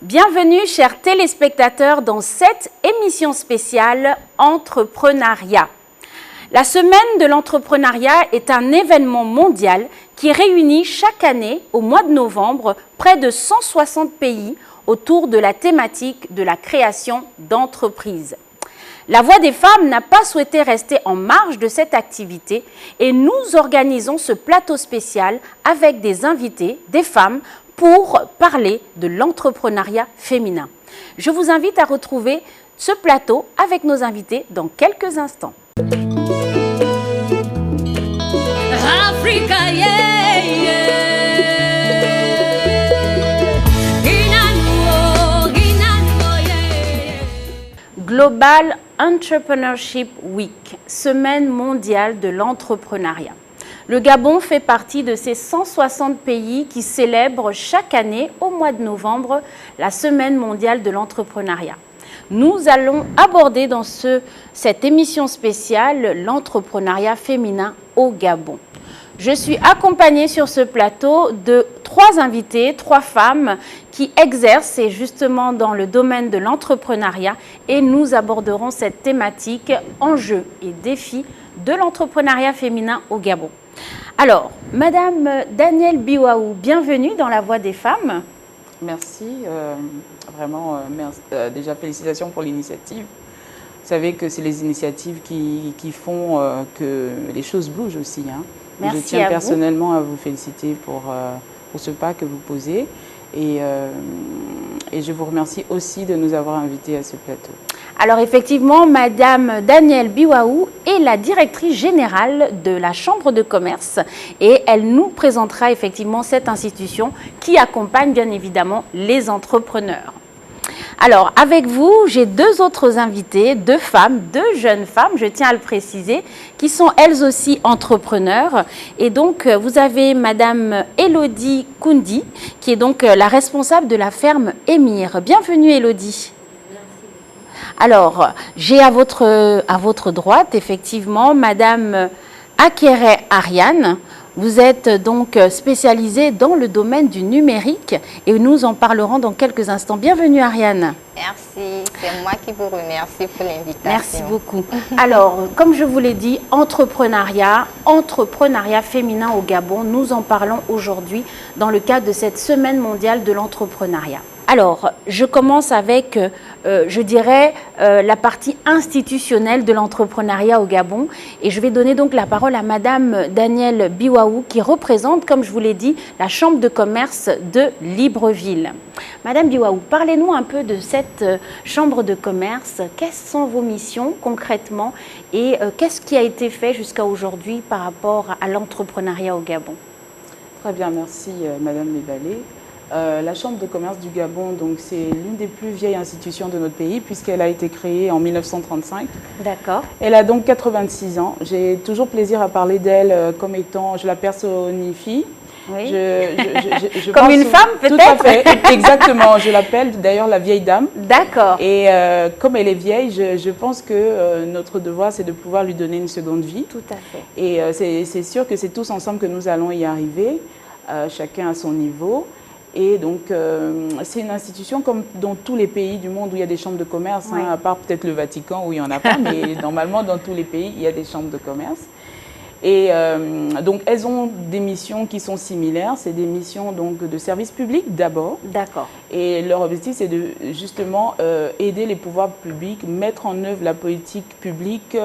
Bienvenue, chers téléspectateurs, dans cette émission spéciale Entrepreneuriat. La semaine de l'entrepreneuriat est un événement mondial qui réunit chaque année, au mois de novembre, près de 160 pays autour de la thématique de la création d'entreprises. La Voix des femmes n'a pas souhaité rester en marge de cette activité et nous organisons ce plateau spécial avec des invités, des femmes, pour parler de l'entrepreneuriat féminin. Je vous invite à retrouver ce plateau avec nos invités dans quelques instants. Africa, yeah, yeah. Global Entrepreneurship Week, semaine mondiale de l'entrepreneuriat. Le Gabon fait partie de ces 160 pays qui célèbrent chaque année, au mois de novembre, la semaine mondiale de l'entrepreneuriat. Nous allons aborder dans cette émission spéciale l'entrepreneuriat féminin au Gabon. Je suis accompagnée sur ce plateau de 3 invités, 3 femmes qui exercent justement dans le domaine de l'entrepreneuriat et nous aborderons cette thématique enjeux et défis de l'entrepreneuriat féminin au Gabon. Alors, Madame Danielle Biwaou, bienvenue dans La Voix des femmes. Merci, déjà félicitations pour l'initiative. Vous savez que c'est les initiatives qui font que les choses bougent aussi. Hein. Merci. Je tiens personnellement à vous féliciter pour ce pas que vous posez et je vous remercie aussi de nous avoir invités à ce plateau. Alors effectivement, Madame Danielle Biwaou est la directrice générale de la Chambre de commerce et elle nous présentera effectivement cette institution qui accompagne bien évidemment les entrepreneurs. Alors, avec vous, j'ai 2 autres invités, 2 femmes, 2 jeunes femmes, je tiens à le préciser, qui sont elles aussi entrepreneurs. Et donc, vous avez Madame Elodie Koundi, qui est donc la responsable de la ferme Émir. Bienvenue, Elodie. Alors, j'ai à votre droite, effectivement, Madame Akere Ariane. Vous êtes donc spécialisée dans le domaine du numérique et nous en parlerons dans quelques instants. Bienvenue Ariane. Merci, c'est moi qui vous remercie pour l'invitation. Merci beaucoup. Alors, comme je vous l'ai dit, entrepreneuriat féminin au Gabon, nous en parlons aujourd'hui dans le cadre de cette semaine mondiale de l'entrepreneuriat. Alors, je commence avec, je dirais, la partie institutionnelle de l'entrepreneuriat au Gabon. Et je vais donner donc la parole à Madame Danielle Biwaou, qui représente, comme je vous l'ai dit, la Chambre de commerce de Libreville. Madame Biwaou, parlez-nous un peu de cette Chambre de commerce. Quelles sont vos missions concrètement et qu'est-ce qui a été fait jusqu'à aujourd'hui par rapport à l'entrepreneuriat au Gabon? Très bien, merci Madame Lebalé. La Chambre de commerce du Gabon, c'est l'une des plus vieilles institutions de notre pays puisqu'elle a été créée en 1935. D'accord. Elle a donc 86 ans. J'ai toujours plaisir à parler d'elle comme étant, je la personnifie. Oui. Comme une femme peut-être? Tout à fait, exactement. Je l'appelle d'ailleurs la vieille dame. D'accord. Et comme elle est vieille, je pense que notre devoir, c'est de pouvoir lui donner une seconde vie. Tout à fait. Et c'est sûr que c'est tous ensemble que nous allons y arriver, chacun à son niveau. Et donc, c'est une institution comme dans tous les pays du monde où il y a des chambres de commerce, Oui. à part peut-être le Vatican où il n'y en a pas, mais normalement, dans tous les pays, il y a des chambres de commerce. Et donc, elles ont des missions qui sont similaires. C'est des missions donc, de service public d'abord. D'accord. Et leur objectif, c'est de justement aider les pouvoirs publics, mettre en œuvre la politique publique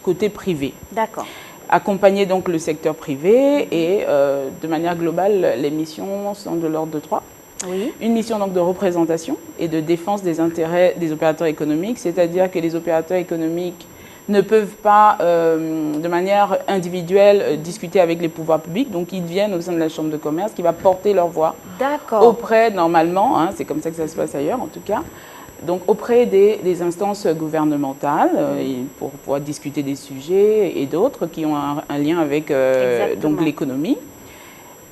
côté privé. D'accord. Accompagner donc le secteur privé et de manière globale, les missions sont de l'ordre de 3. Oui. Une mission donc de représentation et de défense des intérêts des opérateurs économiques, c'est-à-dire que les opérateurs économiques ne peuvent pas de manière individuelle discuter avec les pouvoirs publics, donc ils viennent au sein de la Chambre de commerce qui va porter leur voix auprès, normalement, c'est comme ça que ça se passe ailleurs en tout cas, donc auprès des instances gouvernementales pour pouvoir discuter des sujets et d'autres qui ont un lien avec donc l'économie.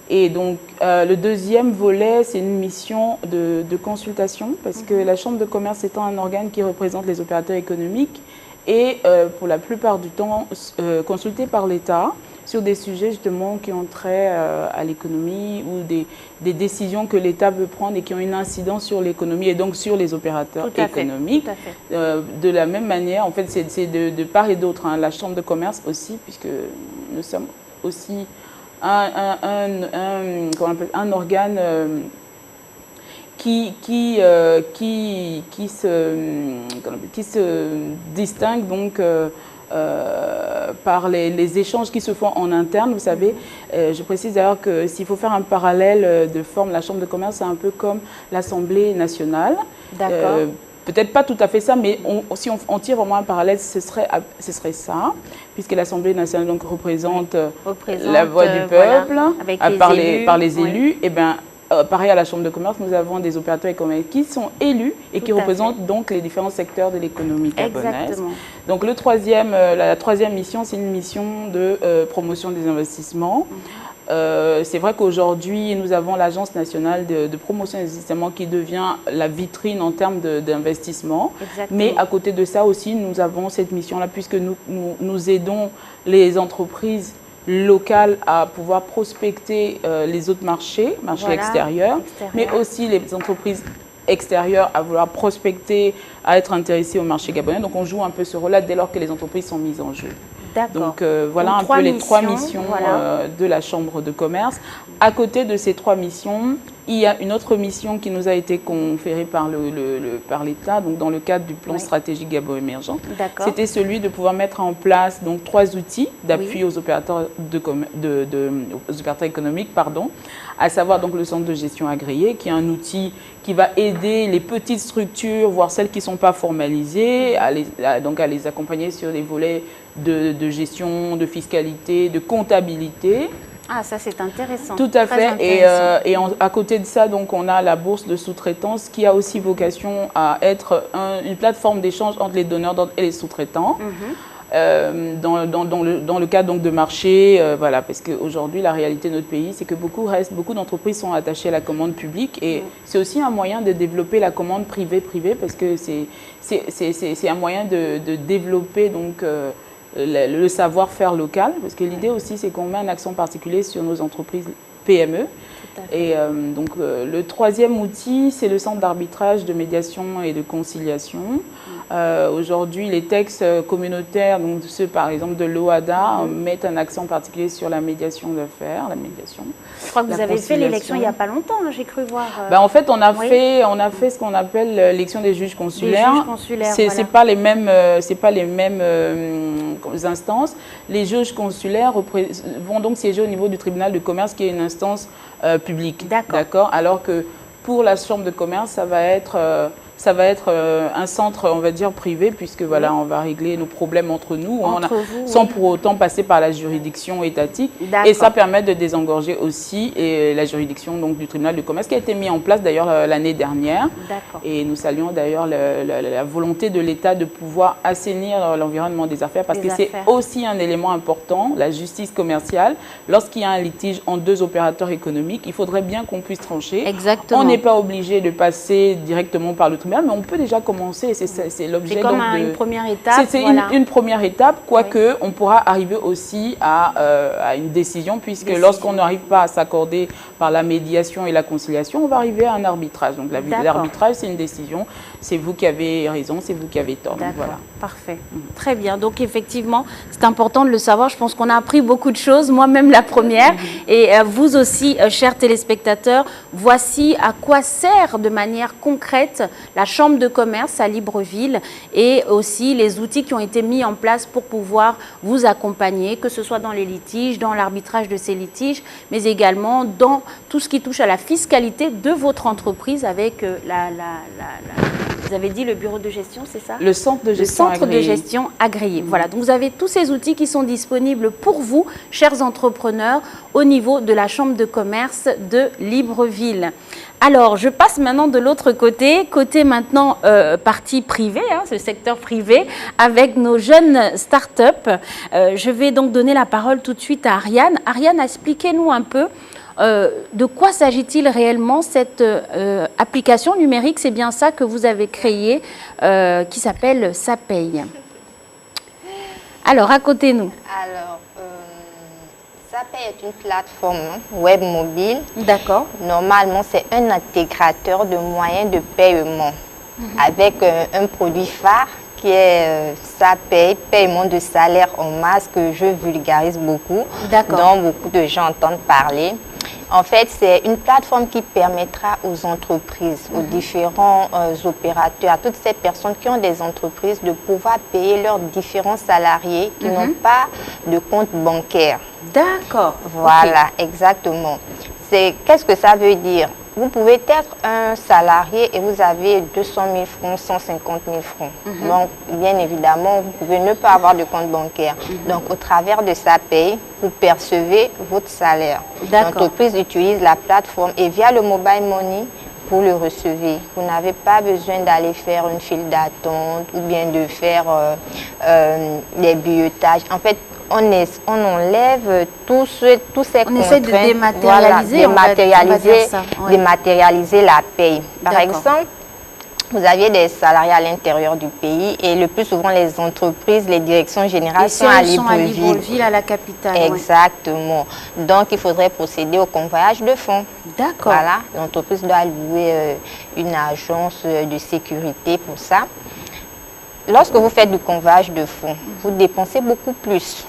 Et donc le deuxième volet, c'est une mission de consultation parce que la Chambre de commerce étant un organe qui représente les opérateurs économiques, et pour la plupart du temps consultés par l'État sur des sujets justement qui ont trait à l'économie ou des décisions que l'État veut prendre et qui ont une incidence sur l'économie et donc sur les opérateurs économiques. Tout à fait. De la même manière, en fait, c'est de part et d'autre. Hein. La Chambre de commerce aussi, puisque nous sommes aussi un organe qui se distingue donc par les échanges qui se font en interne. Vous savez, je précise d'ailleurs que s'il faut faire un parallèle de forme, la Chambre de commerce, c'est un peu comme l'Assemblée nationale. D'accord. Peut-être pas tout à fait ça, mais si on tire vraiment un parallèle, ce serait ça, puisque l'Assemblée nationale donc, représente la voix du peuple, voilà, par les élus. Et bien, pareil à la Chambre de commerce, nous avons des opérateurs économiques qui sont élus et qui représentent donc les différents secteurs de l'économie gabonaise. Exactement. Donc la troisième mission, c'est une mission de promotion des investissements. C'est vrai qu'aujourd'hui, nous avons l'Agence nationale de promotion des investissements qui devient la vitrine en termes d'investissement. Mais à côté de ça aussi, nous avons cette mission-là puisque nous aidons les entreprises locales à pouvoir prospecter les autres marchés voilà, extérieurs, mais aussi les entreprises extérieures à vouloir prospecter, à être intéressées au marché gabonais. Donc on joue un peu ce rôle-là dès lors que les entreprises sont mises en jeu. Donc voilà un peu les trois missions voilà. De la Chambre de commerce. À côté de ces trois missions, il y a une autre mission qui nous a été conférée par l'État, donc dans le cadre du plan stratégique Gabon émergent. C'était celui de pouvoir mettre en place donc 3 outils d'appui aux opérateurs, aux opérateurs économiques, à savoir donc le centre de gestion agréé, qui est un outil qui va aider les petites structures, voire celles qui ne sont pas formalisées, à les accompagner sur les volets de gestion, de fiscalité, de comptabilité. Ah, ça c'est intéressant. Tout à fait. Et à côté de ça, donc, on a la bourse de sous-traitance qui a aussi vocation à être une plateforme d'échange entre les donneurs d'ordre et les sous-traitants. Dans le cadre donc, de marché, voilà, parce qu'aujourd'hui, la réalité de notre pays, c'est que beaucoup d'entreprises sont attachées à la commande publique et c'est aussi un moyen de développer la commande privée-privée parce que c'est un moyen de développer donc, le savoir-faire local, parce que l'idée aussi, c'est qu'on met un accent particulier sur nos entreprises PME. Et donc, le troisième outil, c'est le centre d'arbitrage, de médiation et de conciliation. Aujourd'hui, les textes communautaires, donc ceux par exemple de l'OHADA, mettent un accent particulier sur la médiation d'affaires, la médiation. Je crois que vous avez fait l'élection il n'y a pas longtemps, j'ai cru voir. En fait, on a fait ce qu'on appelle l'élection des juges consulaires. Des juges consulaires, c'est pas les mêmes, instances. Les juges consulaires vont donc siéger au niveau du tribunal de commerce, qui est une instance publique. D'accord. Alors que pour la chambre de commerce, ça va être un centre, on va dire, privé, puisque voilà, on va régler nos problèmes entre nous, sans pour autant passer par la juridiction étatique. Et ça permet de désengorger aussi la juridiction donc, du tribunal de commerce, qui a été mis en place d'ailleurs l'année dernière. Et nous saluons d'ailleurs la volonté de l'État de pouvoir assainir l'environnement des affaires, parce que c'est aussi un élément important, la justice commerciale. Lorsqu'il y a un litige entre 2 opérateurs économiques, il faudrait bien qu'on puisse trancher. Exactement. On n'est pas obligé de passer directement par le tribunal, mais on peut déjà commencer, c'est l'objet. C'est comme une première étape. C'est une première étape, quoique on pourra arriver aussi à une décision, puisque lorsqu'on n'arrive pas à s'accorder par la médiation et la conciliation, on va arriver à un arbitrage. Donc l'arbitrage, c'est une décision, c'est vous qui avez raison, c'est vous qui avez tort. Donc, voilà. Parfait. Très bien. Donc effectivement, c'est important de le savoir. Je pense qu'on a appris beaucoup de choses, moi-même la première. Et vous aussi, chers téléspectateurs, voici à quoi sert de manière concrète la Chambre de commerce à Libreville et aussi les outils qui ont été mis en place pour pouvoir vous accompagner, que ce soit dans les litiges, dans l'arbitrage de ces litiges, mais également dans tout ce qui touche à la fiscalité de votre entreprise avec vous avez dit le bureau de gestion, c'est ça? Le centre de gestion agréé. Le centre de gestion agréé. Voilà, donc vous avez tous ces outils qui sont disponibles pour vous, chers entrepreneurs, au niveau de la Chambre de commerce de Libreville. Alors, je passe maintenant de l'autre côté maintenant partie privée, ce secteur privé, avec nos jeunes start-up. Je vais donc donner la parole tout de suite à Ariane. Ariane, expliquez-nous un peu de quoi s'agit-il réellement cette application numérique? C'est bien ça que vous avez créé, qui s'appelle SaPaye. Alors, racontez-nous. Alors, Zapay est une plateforme web mobile. D'accord. Normalement, c'est un intégrateur de moyens de paiement avec un produit phare qui est Zapay, paiement de salaire en masse, que je vulgarise beaucoup, dont beaucoup de gens entendent parler. En fait, c'est une plateforme qui permettra aux entreprises, aux différents opérateurs, à toutes ces personnes qui ont des entreprises de pouvoir payer leurs différents salariés qui n'ont pas de compte bancaire. D'accord. Voilà, exactement. Qu'est-ce que ça veut dire? Vous pouvez être un salarié et vous avez 200 000 francs, 150 000 francs. Donc, bien évidemment, vous pouvez ne pas avoir de compte bancaire. Donc, au travers de Zapay, vous percevez votre salaire. L'entreprise utilise la plateforme et via le mobile money, vous le recevez. Vous n'avez pas besoin d'aller faire une file d'attente ou bien de faire des billetages. En fait, on enlève tous ces contraintes. On essaie de dématérialiser, voilà, dématérialiser la paye. Par exemple, vous aviez des salariés à l'intérieur du pays et le plus souvent les entreprises, les directions générales sont à Libreville, à la capitale. Exactement. Oui. Donc, il faudrait procéder au convoyage de fonds. D'accord. Voilà, l'entreprise doit louer une agence de sécurité pour ça. Lorsque vous faites du convoyage de fonds, vous dépensez beaucoup plus.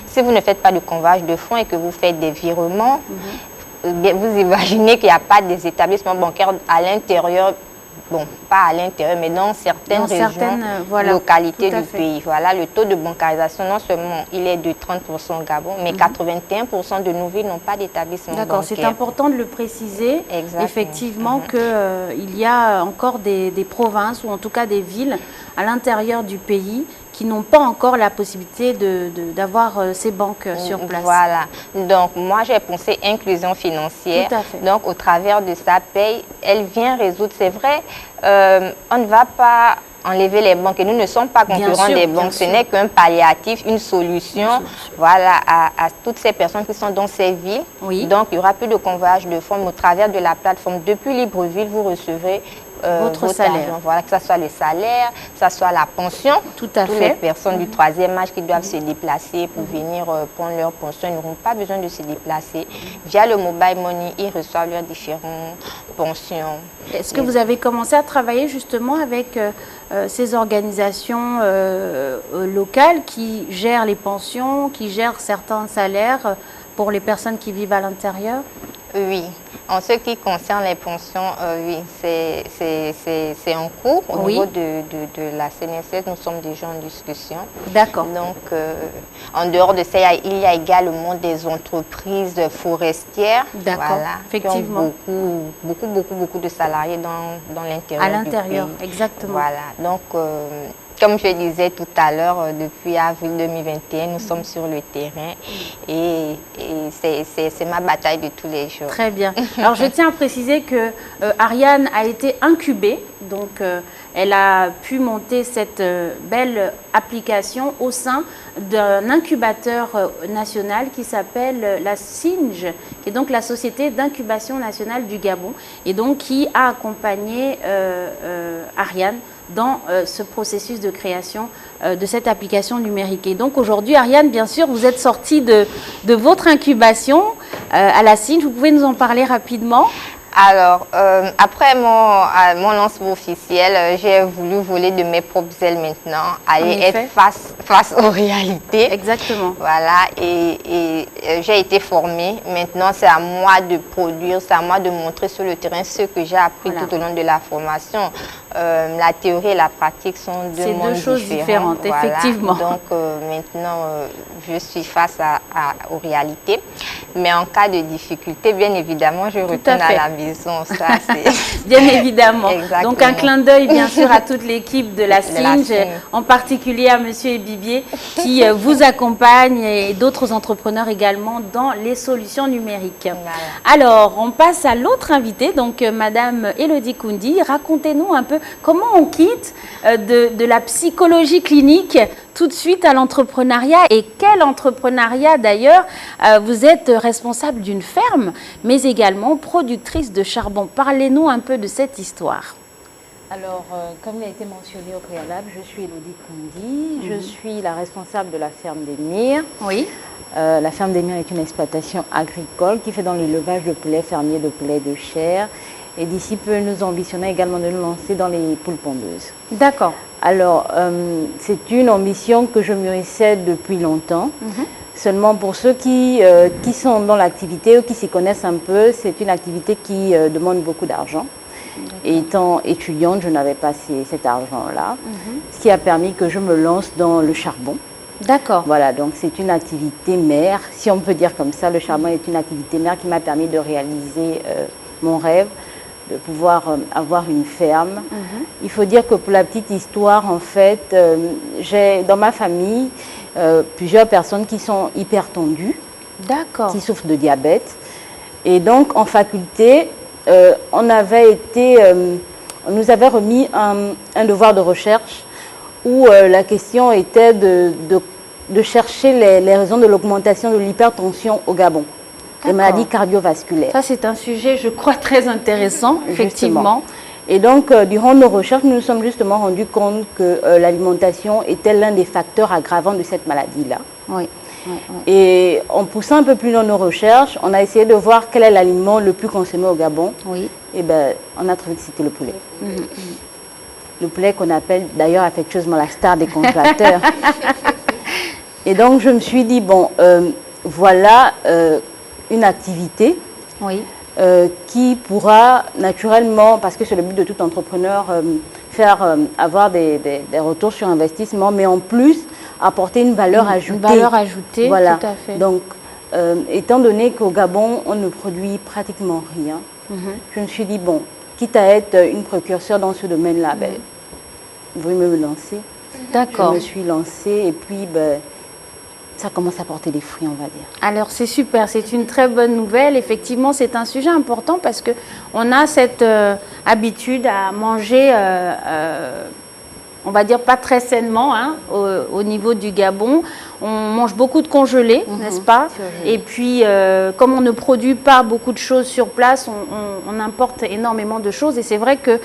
Si vous ne faites pas de convoyage de fonds et que vous faites des virements, vous imaginez qu'il n'y a pas des établissements bancaires à l'intérieur, bon, pas à l'intérieur, mais dans certaines régions, localités du pays. Voilà, le taux de bancarisation, non seulement il est de 30% au Gabon, mais 81% de nos villes n'ont pas d'établissement bancaire. D'accord, c'est important de le préciser, effectivement, qu'il y a encore des provinces, ou en tout cas des villes à l'intérieur du pays qui n'ont pas encore la possibilité d'avoir ces banques sur place. Voilà. Donc, moi, j'ai pensé inclusion financière. Tout à fait. Donc, au travers de Zapay, elle vient résoudre. C'est vrai, on ne va pas enlever les banques. Et nous ne sommes pas concurrents des banques. Ce n'est qu'un palliatif, une solution, voilà, à toutes ces personnes qui sont dans ces villes. Oui. Donc, il n'y aura plus de convoyage de fonds. Au travers de la plateforme, depuis Libreville, vous recevrez votre salaire. Argent. Voilà, que ce soit le salaire, que ce soit la pension. Tout à fait. Toutes les personnes du troisième âge qui doivent se déplacer pour venir prendre leur pension, ils n'auront pas besoin de se déplacer. Via le mobile money, ils reçoivent leurs différentes pensions. Est-ce que vous avez commencé à travailler justement avec ces organisations locales qui gèrent les pensions, qui gèrent certains salaires pour les personnes qui vivent à l'intérieur? Oui. En ce qui concerne les pensions, oui, c'est en cours. Au niveau de la CNSS, nous sommes déjà en discussion. D'accord. Donc, en dehors de ça, il y a également des entreprises forestières. D'accord, voilà, effectivement. Qui ont beaucoup de salariés dans l'intérieur. À l'intérieur, du pays. exactement. Voilà. Donc, comme je disais tout à l'heure, depuis avril 2021, nous sommes sur le terrain et c'est ma bataille de tous les jours. Très bien. Alors, je tiens à préciser que Ariane a été incubée, donc elle a pu monter cette belle application au sein d'un incubateur national qui s'appelle la SINGE, qui est donc la Société d'incubation nationale du Gabon, et donc qui a accompagné Ariane dans ce processus de création de cette application numérique. Et donc aujourd'hui, Ariane, bien sûr, vous êtes sortie de votre incubation à la SINGE. Vous pouvez nous en parler rapidement? Alors, après mon lancement officiel, j'ai voulu voler de mes propres ailes maintenant, aller être face aux réalités. Exactement. Voilà, et j'ai été formée. Maintenant, c'est à moi de produire, c'est à moi de montrer sur le terrain ce que j'ai appris tout au long de la formation. La théorie et la pratique sont deux mondes choses différentes, voilà. Effectivement. Donc, maintenant, je suis face aux réalités. Mais en cas de difficulté, bien évidemment, je retourne à la maison. Ça, bien évidemment. Exactement. Donc un clin d'œil bien sûr à toute l'équipe de la SINGE, en particulier à Monsieur Ebibier qui vous accompagne et d'autres entrepreneurs également dans les solutions numériques. Voilà. Alors on passe à l'autre invitée, donc Madame Elodie Koundi. Racontez-nous un peu comment on quitte de la psychologie clinique tout de suite à l'entrepreneuriat, et quel entrepreneuriat d'ailleurs. Vous êtes responsable d'une ferme mais également productrice de charbon. Parlez-nous un peu de cette histoire. Alors, comme il a été mentionné au préalable, je suis Elodie Kundi, je suis la responsable de la ferme des Mires. Oui. La ferme des Mires est une exploitation agricole qui fait dans l'élevage de poulets fermiers, de poulets de chair. Et d'ici peu, nous ambitionnons également de nous lancer dans les poules pondeuses. D'accord. Alors, c'est une ambition que je mûrissais depuis longtemps. Seulement pour ceux qui sont dans l'activité ou qui s'y connaissent un peu, c'est une activité qui demande beaucoup d'argent. Et étant étudiante, je n'avais pas cet argent-là, ce qui a permis que je me lance dans le charbon. D'accord. Voilà, donc c'est une activité mère, si on peut dire comme ça. Le charbon est une activité mère qui m'a permis de réaliser mon rêve, de pouvoir avoir une ferme. Il faut dire que pour la petite histoire, en fait, j'ai dans ma famille plusieurs personnes qui sont hypertendues, D'accord. qui souffrent de diabète. Et donc, en faculté, on nous avait remis un devoir de recherche où la question était de chercher les raisons de l'augmentation de l'hypertension au Gabon, les maladies cardiovasculaires. Ça, c'est un sujet, je crois, très intéressant, effectivement. Et donc, durant nos recherches, nous nous sommes justement rendus compte que l'alimentation était l'un des facteurs aggravants de cette maladie-là. Oui. Et en poussant un peu plus dans nos recherches, on a essayé de voir quel est l'aliment le plus consommé au Gabon. Oui. Et bien, on a trouvé que c'était le poulet. Le poulet qu'on appelle d'ailleurs affectueusement la star des congélateurs. Et donc, je me suis dit, bon, voilà une activité qui pourra naturellement, parce que c'est le but de tout entrepreneur, avoir des retours sur investissement, mais en plus, apporter une valeur ajoutée. Une valeur ajoutée, voilà. tout à fait. Donc, étant donné qu'au Gabon, on ne produit pratiquement rien, je me suis dit, bon, quitte à être une précurseur dans ce domaine-là, ben, vous pouvez me lancer. D'accord. Je me suis lancée et puis ben, ça commence à porter des fruits, on va dire. Alors, c'est super, c'est une très bonne nouvelle. Effectivement, c'est un sujet important parce qu'on a cette habitude à manger, on va dire pas très sainement, hein, au niveau du Gabon. On mange beaucoup de congelés, n'est-ce pas? Et puis, comme on ne produit pas beaucoup de choses sur place, on importe énormément de choses. Et c'est vrai que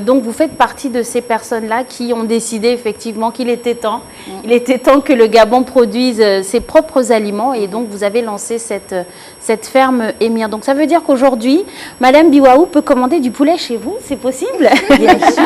donc vous faites partie de ces personnes-là qui ont décidé effectivement qu'il était temps. Il était temps que le Gabon produise ses propres aliments. Et donc, vous avez lancé cette ferme Émir. Donc, ça veut dire qu'aujourd'hui, Madame Biwaou peut commander du poulet chez vous, c'est possible? Bien sûr.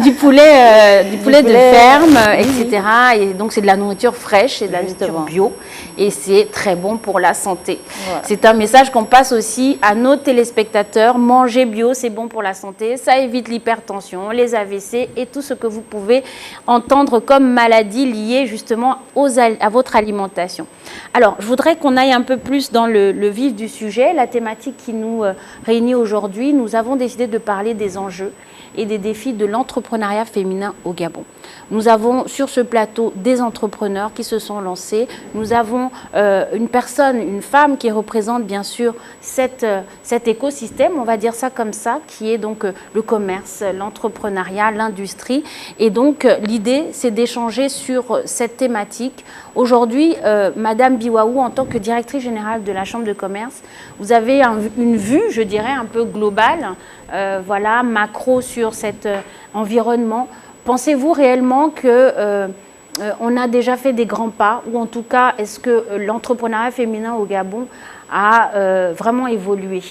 du poulet de ferme, etc. Et donc, c'est de la nourriture fraîche. C'est de la nourriture bio et c'est très bon pour la santé. Voilà. C'est un message qu'on passe aussi à nos téléspectateurs. Manger bio, c'est bon pour la santé. Ça évite l'hypertension, les AVC et tout ce que vous pouvez entendre comme maladie liée justement à votre alimentation. Alors, je voudrais qu'on aille un peu plus dans le vif du sujet. La thématique qui nous réunit aujourd'hui, nous avons décidé de parler des enjeux et des défis de l'entrepreneuriat féminin au Gabon. Nous avons sur ce plateau des entrepreneurs qui se sont lancés. Nous avons une femme qui représente bien sûr cet écosystème, on va dire ça comme ça, qui est donc le commerce, l'entrepreneuriat, l'industrie. Et donc l'idée, c'est d'échanger sur cette thématique. Aujourd'hui, Madame Biwaou, en tant que directrice générale de la Chambre de commerce, vous avez une vue, je dirais, un peu globale, voilà, macro sur cet environnement. Pensez-vous réellement qu'on a déjà fait des grands pas, ou en tout cas, est-ce que l'entrepreneuriat féminin au Gabon a vraiment évolué?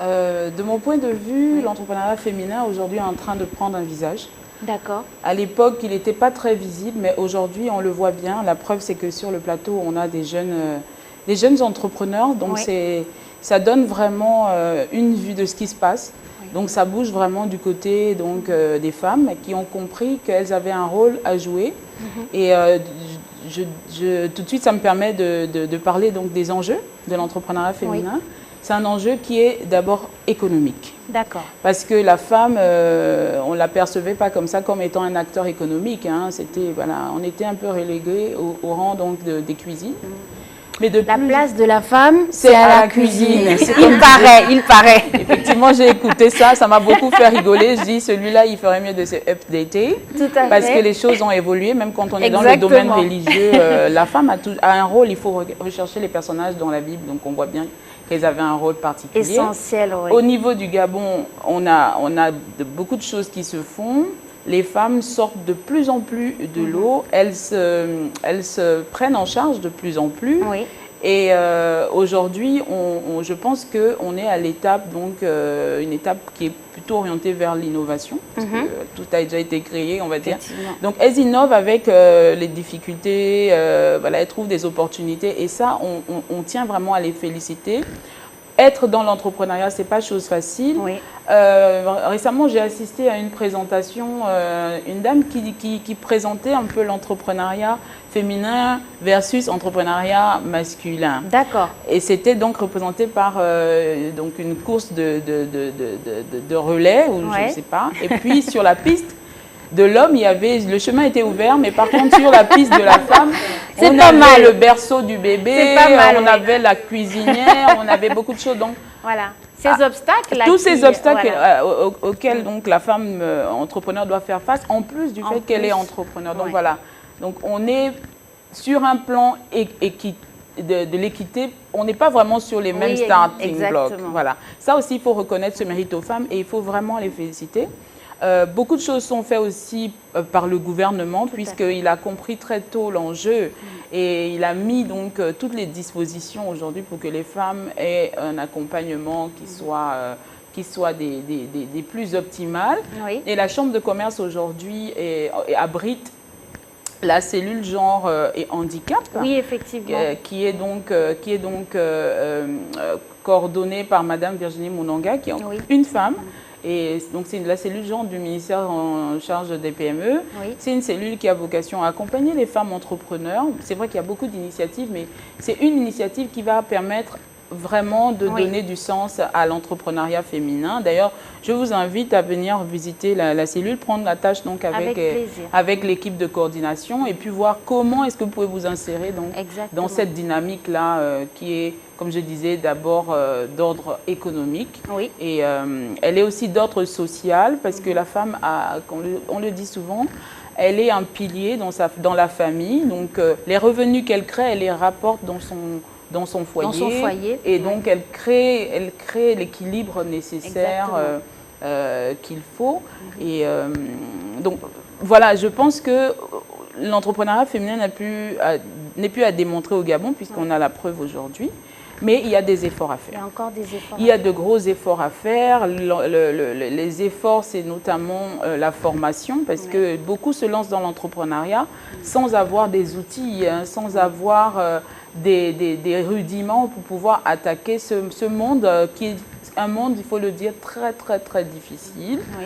De mon point de vue, l'entrepreneuriat féminin aujourd'hui est en train de prendre un visage. D'accord. À l'époque, il n'était pas très visible, mais aujourd'hui, on le voit bien. La preuve, c'est que sur le plateau, on a des jeunes entrepreneurs. Donc, ça donne vraiment une vue de ce qui se passe. Donc ça bouge vraiment du côté donc, des femmes qui ont compris qu'elles avaient un rôle à jouer. Et tout de suite, ça me permet de parler donc, des enjeux de l'entrepreneuriat féminin. Oui. C'est un enjeu qui est d'abord économique. D'accord. Parce que la femme, on ne la percevait pas comme ça, comme étant un acteur économique. Hein. Voilà, on était un peu relégués au rang donc, des cuisines. Mais la place de la femme, c'est à la cuisine. Il paraît. Effectivement, j'ai écouté ça, ça m'a beaucoup fait rigoler. Je dis, celui-là, il ferait mieux de se updater. Tout à fait. Parce que les choses ont évolué, même quand on est dans le domaine religieux. La femme a un rôle, il faut rechercher les personnages dans la Bible. Donc, on voit bien qu'elles avaient un rôle particulier. Essentiel, oui. Au niveau du Gabon, on a beaucoup de choses qui se font. Les femmes sortent de plus en plus de l'eau, elles se prennent en charge de plus en plus. Oui. Et aujourd'hui, je pense qu'on est à l'étape, donc une étape qui est plutôt orientée vers l'innovation, parce que tout a déjà été créé, on va dire. Donc elles innovent avec les difficultés, voilà, elles trouvent des opportunités, et ça, on tient vraiment à les féliciter. Être dans l'entrepreneuriat, ce n'est pas chose facile. Oui. Récemment, j'ai assisté à une présentation, une dame qui présentait un peu l'entrepreneuriat féminin versus entrepreneuriat masculin. D'accord. Et c'était donc représenté par donc une course de relais, ou je ne sais pas. Et puis sur la piste de l'homme, le chemin était ouvert, mais par contre sur la piste de la femme, on avait le berceau du bébé, on avait la cuisinière, on avait beaucoup de choses. Donc voilà, ces obstacles. Tous ces obstacles auxquels donc la femme entrepreneur doit faire face, en plus du fait qu'elle est entrepreneur. Donc voilà, donc on est sur un plan de l'équité, on n'est pas vraiment sur les mêmes starting blocks. Voilà. Ça aussi, il faut reconnaître ce mérite aux femmes et il faut vraiment les féliciter. Beaucoup de choses sont faites aussi par le gouvernement, puisqu'il a compris très tôt l'enjeu et il a mis donc toutes les dispositions aujourd'hui pour que les femmes aient un accompagnement qui soit des plus optimales. Oui. Et la Chambre de commerce aujourd'hui abrite la cellule genre et handicap, oui, effectivement, qui est donc coordonnée par Madame Virginie Mounanga, qui est une femme. Et donc, c'est la cellule genre du ministère en charge des PME. Oui. C'est une cellule qui a vocation à accompagner les femmes entrepreneurs. C'est vrai qu'il y a beaucoup d'initiatives, mais c'est une initiative qui va permettre vraiment de donner du sens à l'entrepreneuriat féminin. D'ailleurs, je vous invite à venir visiter la cellule, prendre la tâche donc avec l'équipe de coordination et puis voir comment est-ce que vous pouvez vous insérer donc, dans cette dynamique-là qui est, comme je disais, d'abord d'ordre économique. Oui. Et elle est aussi d'ordre social parce que la femme, on le dit souvent, elle est un pilier dans la famille. Donc, les revenus qu'elle crée, elle les rapporte dans son foyer. Et donc, elle crée l'équilibre nécessaire qu'il faut. Et donc, voilà, je pense que l'entrepreneuriat féminin n'est plus à démontrer au Gabon, puisqu'on a la preuve aujourd'hui. Mais il y a des efforts à faire. Il y a encore des efforts. Il y a de gros efforts à faire. Les efforts, c'est notamment la formation, parce que beaucoup se lancent dans l'entrepreneuriat sans avoir des outils, sans avoir des rudiments pour pouvoir attaquer ce monde qui est un monde, il faut le dire, très, très, très difficile. Oui.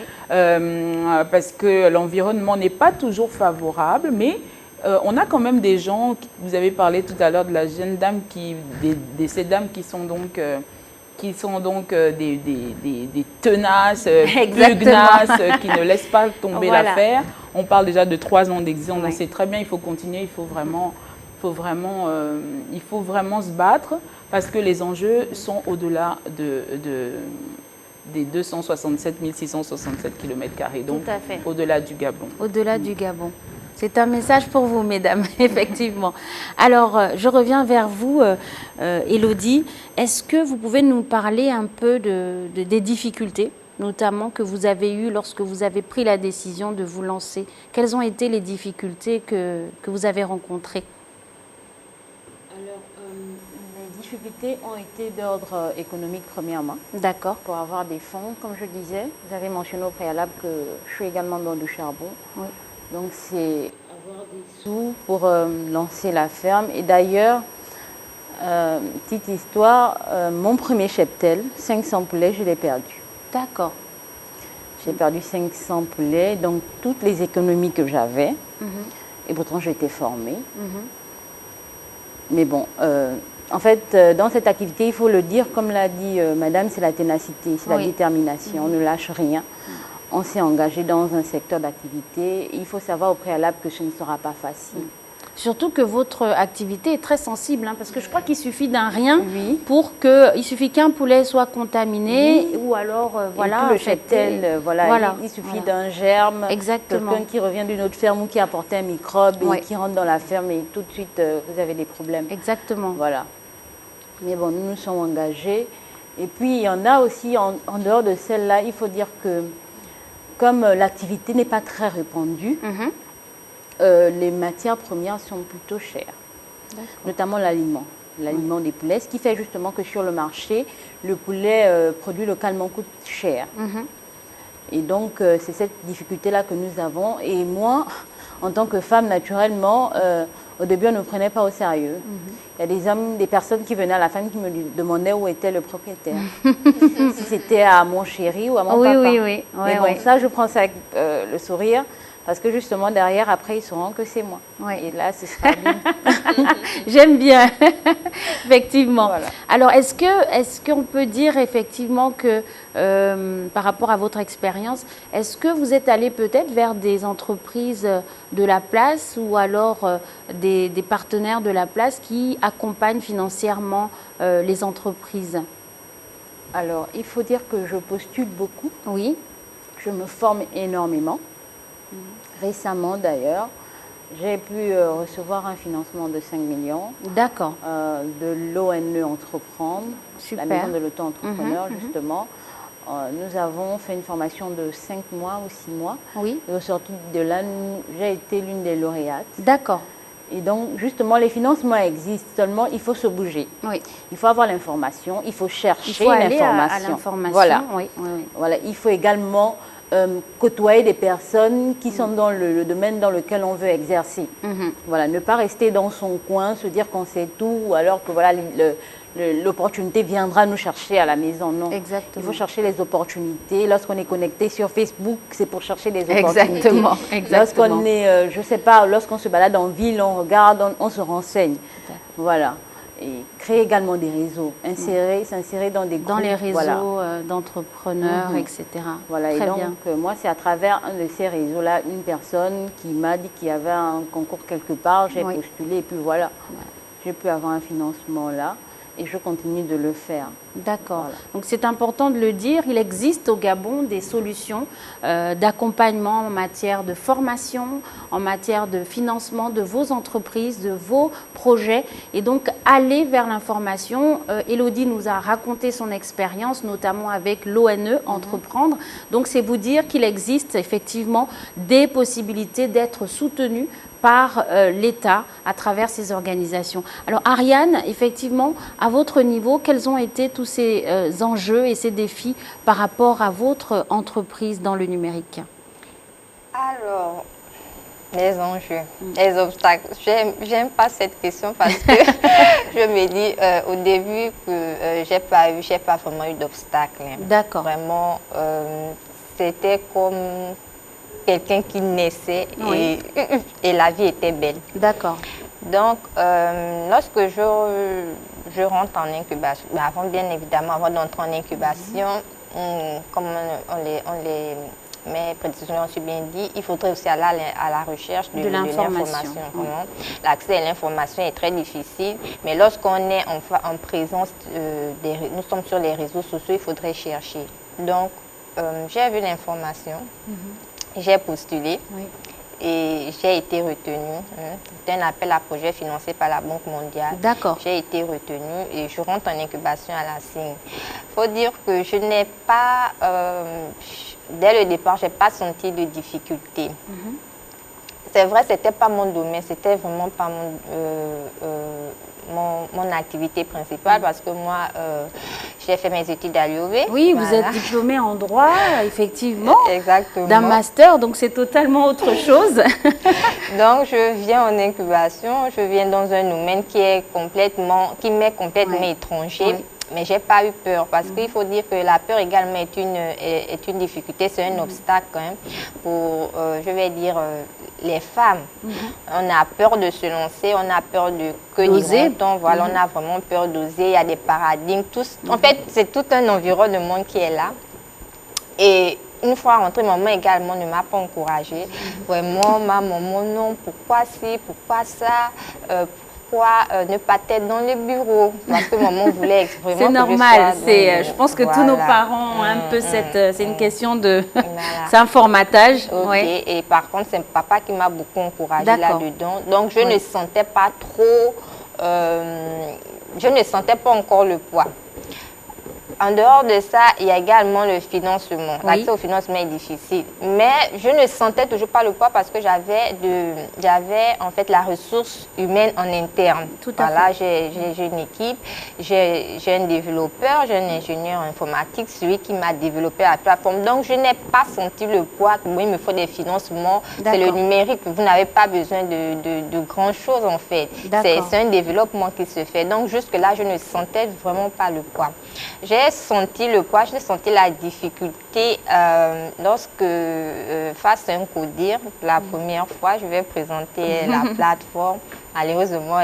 Parce que l'environnement n'est pas toujours favorable, mais on a quand même des gens, vous avez parlé tout à l'heure de la jeune dame, ces dames qui sont donc des tenaces, pugnaces, qui ne laissent pas tomber l'affaire. On parle déjà de 3 ans d'existence, donc c'est très bien, il faut continuer, il faut vraiment se battre parce que les enjeux sont au-delà des 267 667 km², donc au-delà du Gabon. Au-delà du Gabon. C'est un message pour vous, mesdames, effectivement. Alors, je reviens vers vous, Élodie. Est-ce que vous pouvez nous parler un peu des difficultés, notamment que vous avez eues lorsque vous avez pris la décision de vous lancer? Quelles ont été les difficultés que vous avez rencontrées? Alors, les difficultés ont été d'ordre économique, premièrement. D'accord. Pour avoir des fonds, comme je disais. Vous avez mentionné au préalable que je suis également dans le charbon. Oui. Donc, c'est avoir des sous pour lancer la ferme. Et d'ailleurs, petite histoire, mon premier cheptel, 500 poulets, je l'ai perdu. D'accord. J'ai perdu 500 poulets, donc toutes les économies que j'avais. Et pourtant, j'ai été formée. Mais bon, en fait, dans cette activité, il faut le dire, comme l'a dit madame, c'est la ténacité, c'est la détermination, on ne lâche rien. On s'est engagé dans un secteur d'activité. Il faut savoir au préalable que ce ne sera pas facile. Surtout que votre activité est très sensible, hein, parce que je crois qu'il suffit d'un rien pour que... Il suffit qu'un poulet soit contaminé ou alors, voilà... Tout le cheptel, il suffit d'un germe, quelqu'un qui revient d'une autre ferme ou qui a apporté un microbe et qui rentre dans la ferme et tout de suite, vous avez des problèmes. Exactement. Voilà. Mais bon, nous nous sommes engagés. Et puis, il y en a aussi, en dehors de celle-là, il faut dire que comme l'activité n'est pas très répandue, les matières premières sont plutôt chères, notamment l'aliment des poulets, ce qui fait justement que sur le marché, le poulet produit localement coûte cher. Et donc, c'est cette difficulté-là que nous avons. Et moi, en tant que femme, naturellement, au début, on ne me prenait pas au sérieux. Il y a des hommes, des personnes qui venaient à la fin qui me demandaient où était le propriétaire. Si c'était à mon chéri ou à mon papa. Oui. Mais bon, ça, je prends ça avec le sourire. Parce que justement, derrière, après, ils sauront que c'est moi. Et là, ce sera bien. J'aime bien, effectivement. Voilà. Alors, est-ce qu'on peut dire effectivement que, par rapport à votre expérience, est-ce que vous êtes allé peut-être vers des entreprises de la place ou alors des partenaires de la place qui accompagnent financièrement les entreprises? Alors, il faut dire que je postule beaucoup. Oui. Je me forme énormément. Récemment, d'ailleurs, j'ai pu recevoir un financement de 5 millions. D'accord. De l'ONE Entreprendre, Super. la maison de l'auto-entrepreneur, justement. Nous avons fait une formation de 5 mois ou 6 mois. Oui. Et au sorti de là, j'ai été l'une des lauréates. D'accord. Et donc, justement, les financements existent, seulement il faut se bouger. Oui. Il faut avoir l'information, il faut chercher Il faut aller l'information. à l'information. Voilà. Oui. Voilà. Il faut également côtoyer des personnes qui sont dans le domaine dans lequel on veut exercer. Voilà, ne pas rester dans son coin, se dire qu'on sait tout, alors que voilà, l'opportunité viendra nous chercher à la maison. Non. Exactement. Il faut chercher les opportunités. Lorsqu'on est connecté sur Facebook, c'est pour chercher des opportunités. Exactement. Lorsqu'on est, je sais pas, lorsqu'on se balade en ville, on regarde, on se renseigne. Voilà. Et créer également des réseaux, s'insérer dans des groupes. Dans les réseaux voilà. d'entrepreneurs, etc. Voilà, Très et donc bien. moi, c'est à travers un de ces réseaux-là, une personne qui m'a dit qu'il y avait un concours quelque part, j'ai postulé et puis voilà, j'ai pu avoir un financement là et je continue de le faire. D'accord. Voilà. Donc c'est important de le dire, il existe au Gabon des solutions d'accompagnement en matière de formation, en matière de financement de vos entreprises, de vos projets. Et donc aller vers l'information. Élodie nous a raconté son expérience, notamment avec l'ONE Entreprendre. Donc c'est vous dire qu'il existe effectivement des possibilités d'être soutenu par l'État à travers ces organisations. Alors Ariane, effectivement, à votre niveau, quels ont été tous ces enjeux et ces défis par rapport à votre entreprise dans le numérique? Alors, les enjeux, les obstacles. J'aime pas cette question parce que je me dis au début que j'ai pas vraiment eu d'obstacles. D'accord. Vraiment, c'était comme quelqu'un qui naissait et la vie était belle. D'accord. Donc, lorsque je rentre en incubation, avant bien évidemment, avant d'entrer en incubation, comme mes prédécesseurs ont si bien dit, il faudrait aussi aller à la recherche de l'information. L'accès à l'information est très difficile, mais lorsqu'on est en présence, nous sommes sur les réseaux sociaux, il faudrait chercher. Donc, j'ai vu l'information, j'ai postulé. Et j'ai été retenue. C'était un appel à projet financé par la Banque mondiale. D'accord. J'ai été retenue et je rentre en incubation à la CIN. Il faut dire que je n'ai pas, dès le départ, je n'ai pas senti de difficulté. C'est vrai, ce n'était pas mon domaine, c'était vraiment pas mon activité principale parce que moi, j'ai fait mes études à l'IOV. Oui, voilà. Vous êtes diplômée en droit, effectivement. Exactement. D'un master, donc c'est totalement autre chose. Donc, je viens en incubation, je viens dans un domaine qui m'est complètement étranger. Mais je n'ai pas eu peur parce qu'il faut dire que la peur également est une difficulté, c'est un obstacle quand même pour, je vais dire, les femmes. On a peur de se lancer, on a peur de que diront-on, voilà, on a vraiment peur d'oser, il y a des paradigmes, en fait, c'est tout un environnement qui est là. Et une fois rentrée, maman également ne m'a pas encouragée. Vraiment, ma maman, non, pourquoi ci, pourquoi ça, pourquoi ne pas être dans le bureau? Parce que maman voulait vraiment. C'est normal, je pense que tous nos parents ont un peu cette. C'est une question de. C'est un formatage. Okay. Et par contre, c'est papa qui m'a beaucoup encouragée là-dedans. Donc, je ne sentais pas trop je ne sentais pas encore le poids. En dehors de ça, il y a également le financement. Oui. L'accès au financement est difficile. Mais je ne sentais toujours pas le poids parce que j'avais en fait la ressource humaine en interne. Tout à voilà, j'ai une équipe, j'ai un développeur, j'ai un ingénieur informatique, celui qui m'a développé la plateforme. Donc, je n'ai pas senti le poids. Moi, il me faut des financements. C'est le numérique. Vous n'avez pas besoin de grand chose en fait. C'est un développement qui se fait. Donc, jusque-là, je ne sentais vraiment pas le poids. J'ai senti le poids, j'ai senti la difficulté lorsque, face à un codir, la première fois, je vais présenter la plateforme. Malheureusement,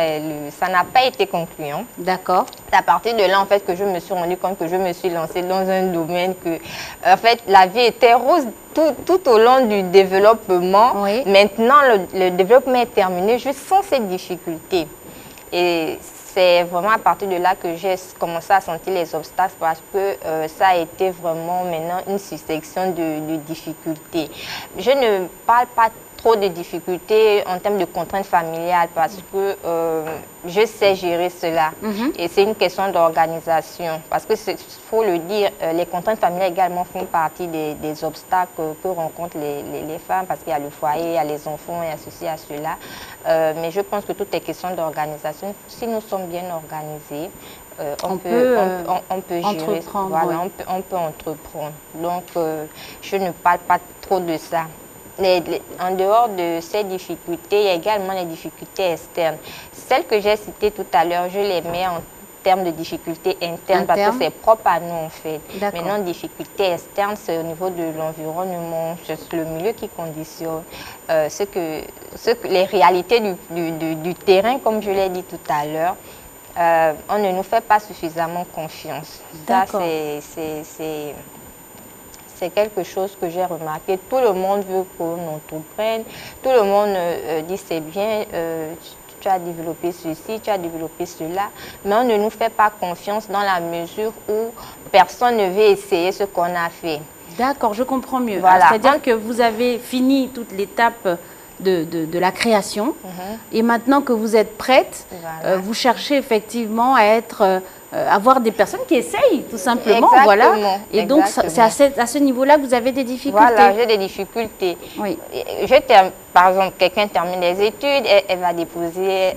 ça n'a pas été concluant. D'accord. C'est à partir de là, en fait, que je me suis rendu compte que je me suis lancée dans un domaine que, en fait, la vie était rose tout au long du développement. Oui. Maintenant, le développement est terminé. Je sens cette difficulté. Et c'est vraiment à partir de là que j'ai commencé à sentir les obstacles parce que ça a été vraiment maintenant une succession de difficultés. Je ne parle pas trop de difficultés en termes de contraintes familiales parce que je sais gérer cela. Et c'est une question d'organisation. Parce que, faut le dire, les contraintes familiales également font partie des obstacles que rencontrent les femmes parce qu'il y a le foyer, il y a les enfants, il y a ceci, il y a cela. Mais je pense que tout est question d'organisation. Si nous sommes bien organisés, on peut gérer, voilà, on peut entreprendre. Donc, je ne parle pas trop de ça. En dehors de ces difficultés, il y a également les difficultés externes. Celles que j'ai citées tout à l'heure, je les mets en termes de difficultés internes parce que c'est propre à nous en fait. Maintenant, difficultés externes, c'est au niveau de l'environnement, c'est le milieu qui conditionne les réalités du terrain, comme je l'ai dit tout à l'heure. On ne nous fait pas suffisamment confiance. Ça, c'est quelque chose que j'ai remarqué. Tout le monde veut qu'on entreprenne. Tout le monde dit c'est bien, tu as développé ceci, tu as développé cela. Mais on ne nous fait pas confiance dans la mesure où personne ne veut essayer ce qu'on a fait. D'accord, je comprends mieux. Voilà. C'est-à-dire que vous avez fini toute l'étape de la création et maintenant que vous êtes prête, voilà. Vous cherchez effectivement à être... avoir des personnes qui essayent, tout simplement. Exactement, voilà. Et donc, exactement. c'est à ce niveau-là que vous avez des difficultés. Voilà, j'ai des difficultés. Oui. Par exemple, quelqu'un termine les études, elle va déposer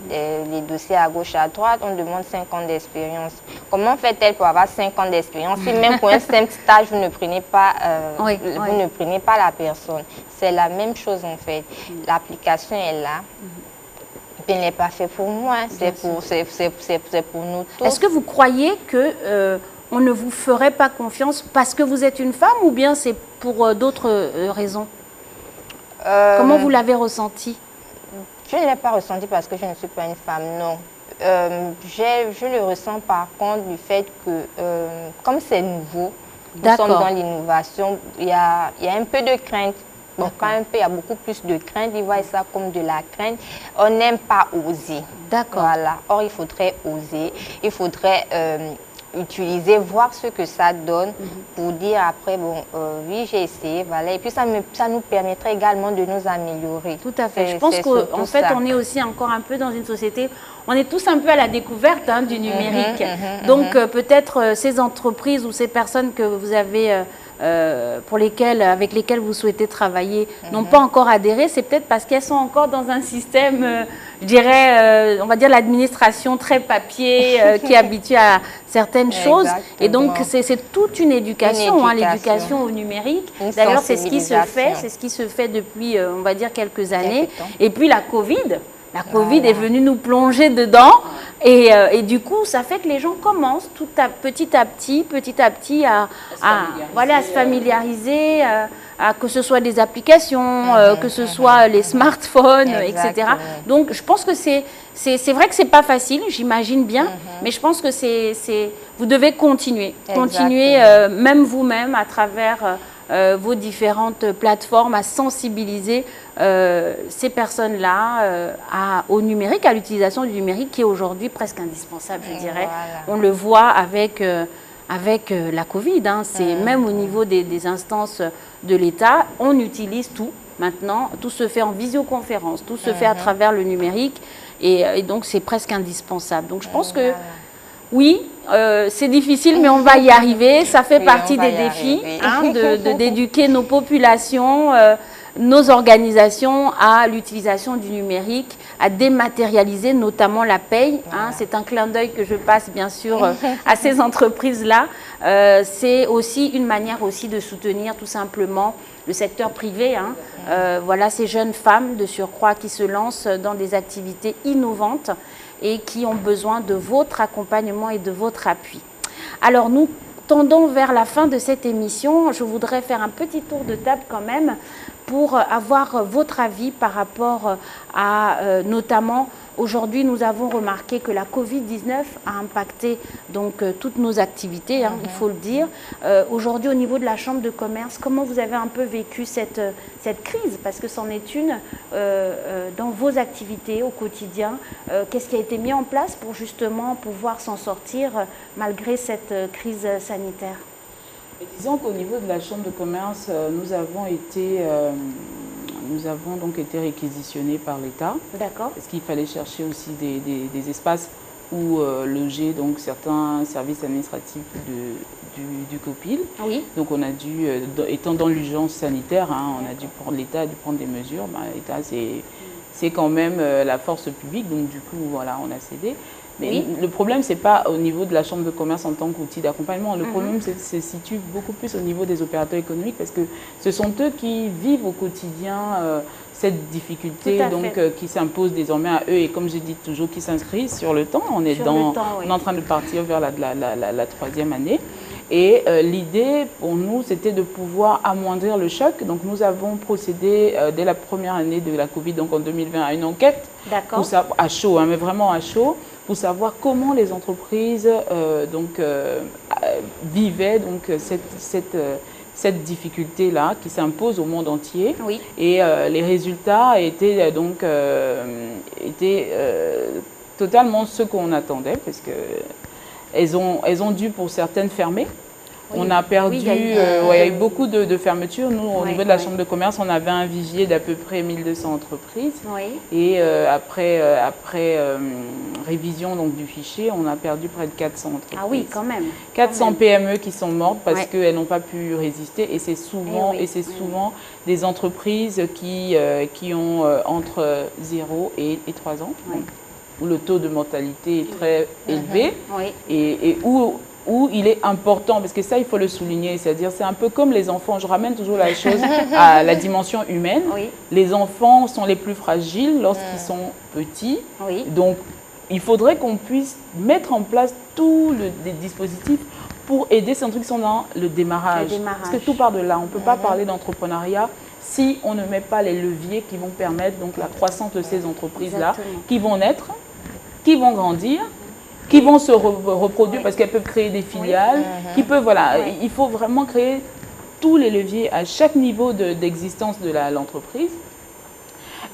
les dossiers à gauche, à droite, on demande 5 ans d'expérience. Comment fait-elle pour avoir 5 ans d'expérience si même pour un simple stage, vous ne prenez pas, ne prenez pas la personne? C'est la même chose en fait. L'application est là. Elle n'est pas fait pour moi, c'est pour nous tous. Est-ce que vous croyez que on ne vous ferait pas confiance parce que vous êtes une femme ou bien c'est pour d'autres raisons? Comment vous l'avez ressenti? Je ne l'ai pas ressenti parce que je ne suis pas une femme, non. Je le ressens par contre du fait que, comme c'est nouveau, nous sommes dans l'innovation, il y a un peu de crainte. Bon, quand un peu, il y a beaucoup plus de crainte, ils voient ça comme de la crainte. On n'aime pas oser. D'accord. Voilà. Or, il faudrait oser, il faudrait utiliser, voir ce que ça donne pour dire après, bon, oui, j'ai essayé, voilà. Et puis, ça nous permettrait également de nous améliorer. Tout à fait. Je pense qu'en fait, on est aussi encore un peu dans une société, on est tous un peu à la découverte du numérique. Donc, peut-être ces entreprises ou ces personnes que vous avez... avec lesquelles vous souhaitez travailler n'ont pas encore adhéré, c'est peut-être parce qu'elles sont encore dans un système, je dirais, on va dire l'administration très papier, qui est habituée à certaines choses. Et donc, c'est toute une éducation, l'éducation au numérique. D'ailleurs, c'est ce qui se fait depuis, on va dire, quelques années. Et puis, la Covid est venue nous plonger dedans et du coup, ça fait que les gens commencent petit à petit à se familiariser, que ce soit des applications, que ce soit les smartphones, etc. Donc, je pense que c'est vrai que c'est pas facile, j'imagine bien, mais je pense que vous devez continuer, même vous-même à travers vos différentes plateformes à sensibiliser ces personnes-là au numérique, à l'utilisation du numérique qui est aujourd'hui presque indispensable, je dirais. Voilà. On le voit avec la Covid, c'est même au niveau des instances de l'État, on utilise tout maintenant, tout se fait en visioconférence, tout se fait à travers le numérique Et donc, c'est presque indispensable. Donc, je pense que oui, c'est difficile, mais on va y arriver. Ça fait partie des défis d'éduquer nos populations, nos organisations à l'utilisation du numérique, à dématérialiser notamment la paye. C'est un clin d'œil que je passe bien sûr à ces entreprises-là. C'est aussi une manière aussi de soutenir tout simplement le secteur privé. Voilà ces jeunes femmes de surcroît qui se lancent dans des activités innovantes et qui ont besoin de votre accompagnement et de votre appui. Alors nous tendons vers la fin de cette émission. Je voudrais faire un petit tour de table quand même pour avoir votre avis par rapport à notamment aujourd'hui nous avons remarqué que la Covid-19 a impacté donc toutes nos activités, il faut le dire. Aujourd'hui au niveau de la Chambre de commerce, comment vous avez un peu vécu cette crise? Parce que c'en est une dans vos activités au quotidien. Qu'est-ce qui a été mis en place pour justement pouvoir s'en sortir malgré cette crise sanitaire? Et disons qu'au niveau de la Chambre de commerce, nous avons donc été réquisitionnés par l'État. D'accord. Parce qu'il fallait chercher aussi des espaces où loger donc certains services administratifs du COPIL. Oui. Donc on a dû, étant dans l'urgence sanitaire, l'État a dû prendre des mesures. L'État c'est quand même la force publique, donc du coup voilà, on a cédé. Mais le problème, ce n'est pas au niveau de la Chambre de commerce en tant qu'outil d'accompagnement. Le problème se situe beaucoup plus au niveau des opérateurs économiques parce que ce sont eux qui vivent au quotidien cette difficulté qui s'impose désormais à eux et comme je dis toujours, qui s'inscrit sur le temps. On est en train de partir vers la troisième année. Et l'idée pour nous, c'était de pouvoir amoindrir le choc. Donc nous avons procédé dès la première année de la Covid, donc en 2020, à une enquête à chaud, mais vraiment à chaud, pour savoir comment les entreprises vivaient donc, cette difficulté-là qui s'impose au monde entier. Oui. Et les résultats étaient totalement ceux qu'on attendait, parce que elles ont dû pour certaines fermer. Oui. On a perdu, il y a eu beaucoup de fermetures. Nous, au niveau de la Chambre de commerce, on avait un vivier d'à peu près 1200 entreprises. Oui. Et après révision donc, du fichier, on a perdu près de 400 entreprises. Ah oui, quand même. 400 PME qui sont mortes parce qu'elles n'ont pas pu résister. Et c'est souvent, souvent des entreprises qui ont entre 0 et 3 ans. Oui. Où le taux de mortalité est très élevé et où il est important, parce que ça, il faut le souligner, c'est-à-dire c'est un peu comme les enfants, je ramène toujours la chose à la dimension humaine. Oui. Les enfants sont les plus fragiles lorsqu'ils sont petits, donc il faudrait qu'on puisse mettre en place tous les dispositifs pour aider ces entreprises qui sont dans le démarrage. Parce que tout part de là, on ne peut pas parler d'entrepreneuriat si on ne met pas les leviers qui vont permettre donc, la croissance de ces entreprises-là, qui vont naître, qui vont grandir, qui vont se reproduire parce qu'elles peuvent créer des filiales, qui peuvent, voilà, il faut vraiment créer tous les leviers à chaque niveau d'existence de l'entreprise.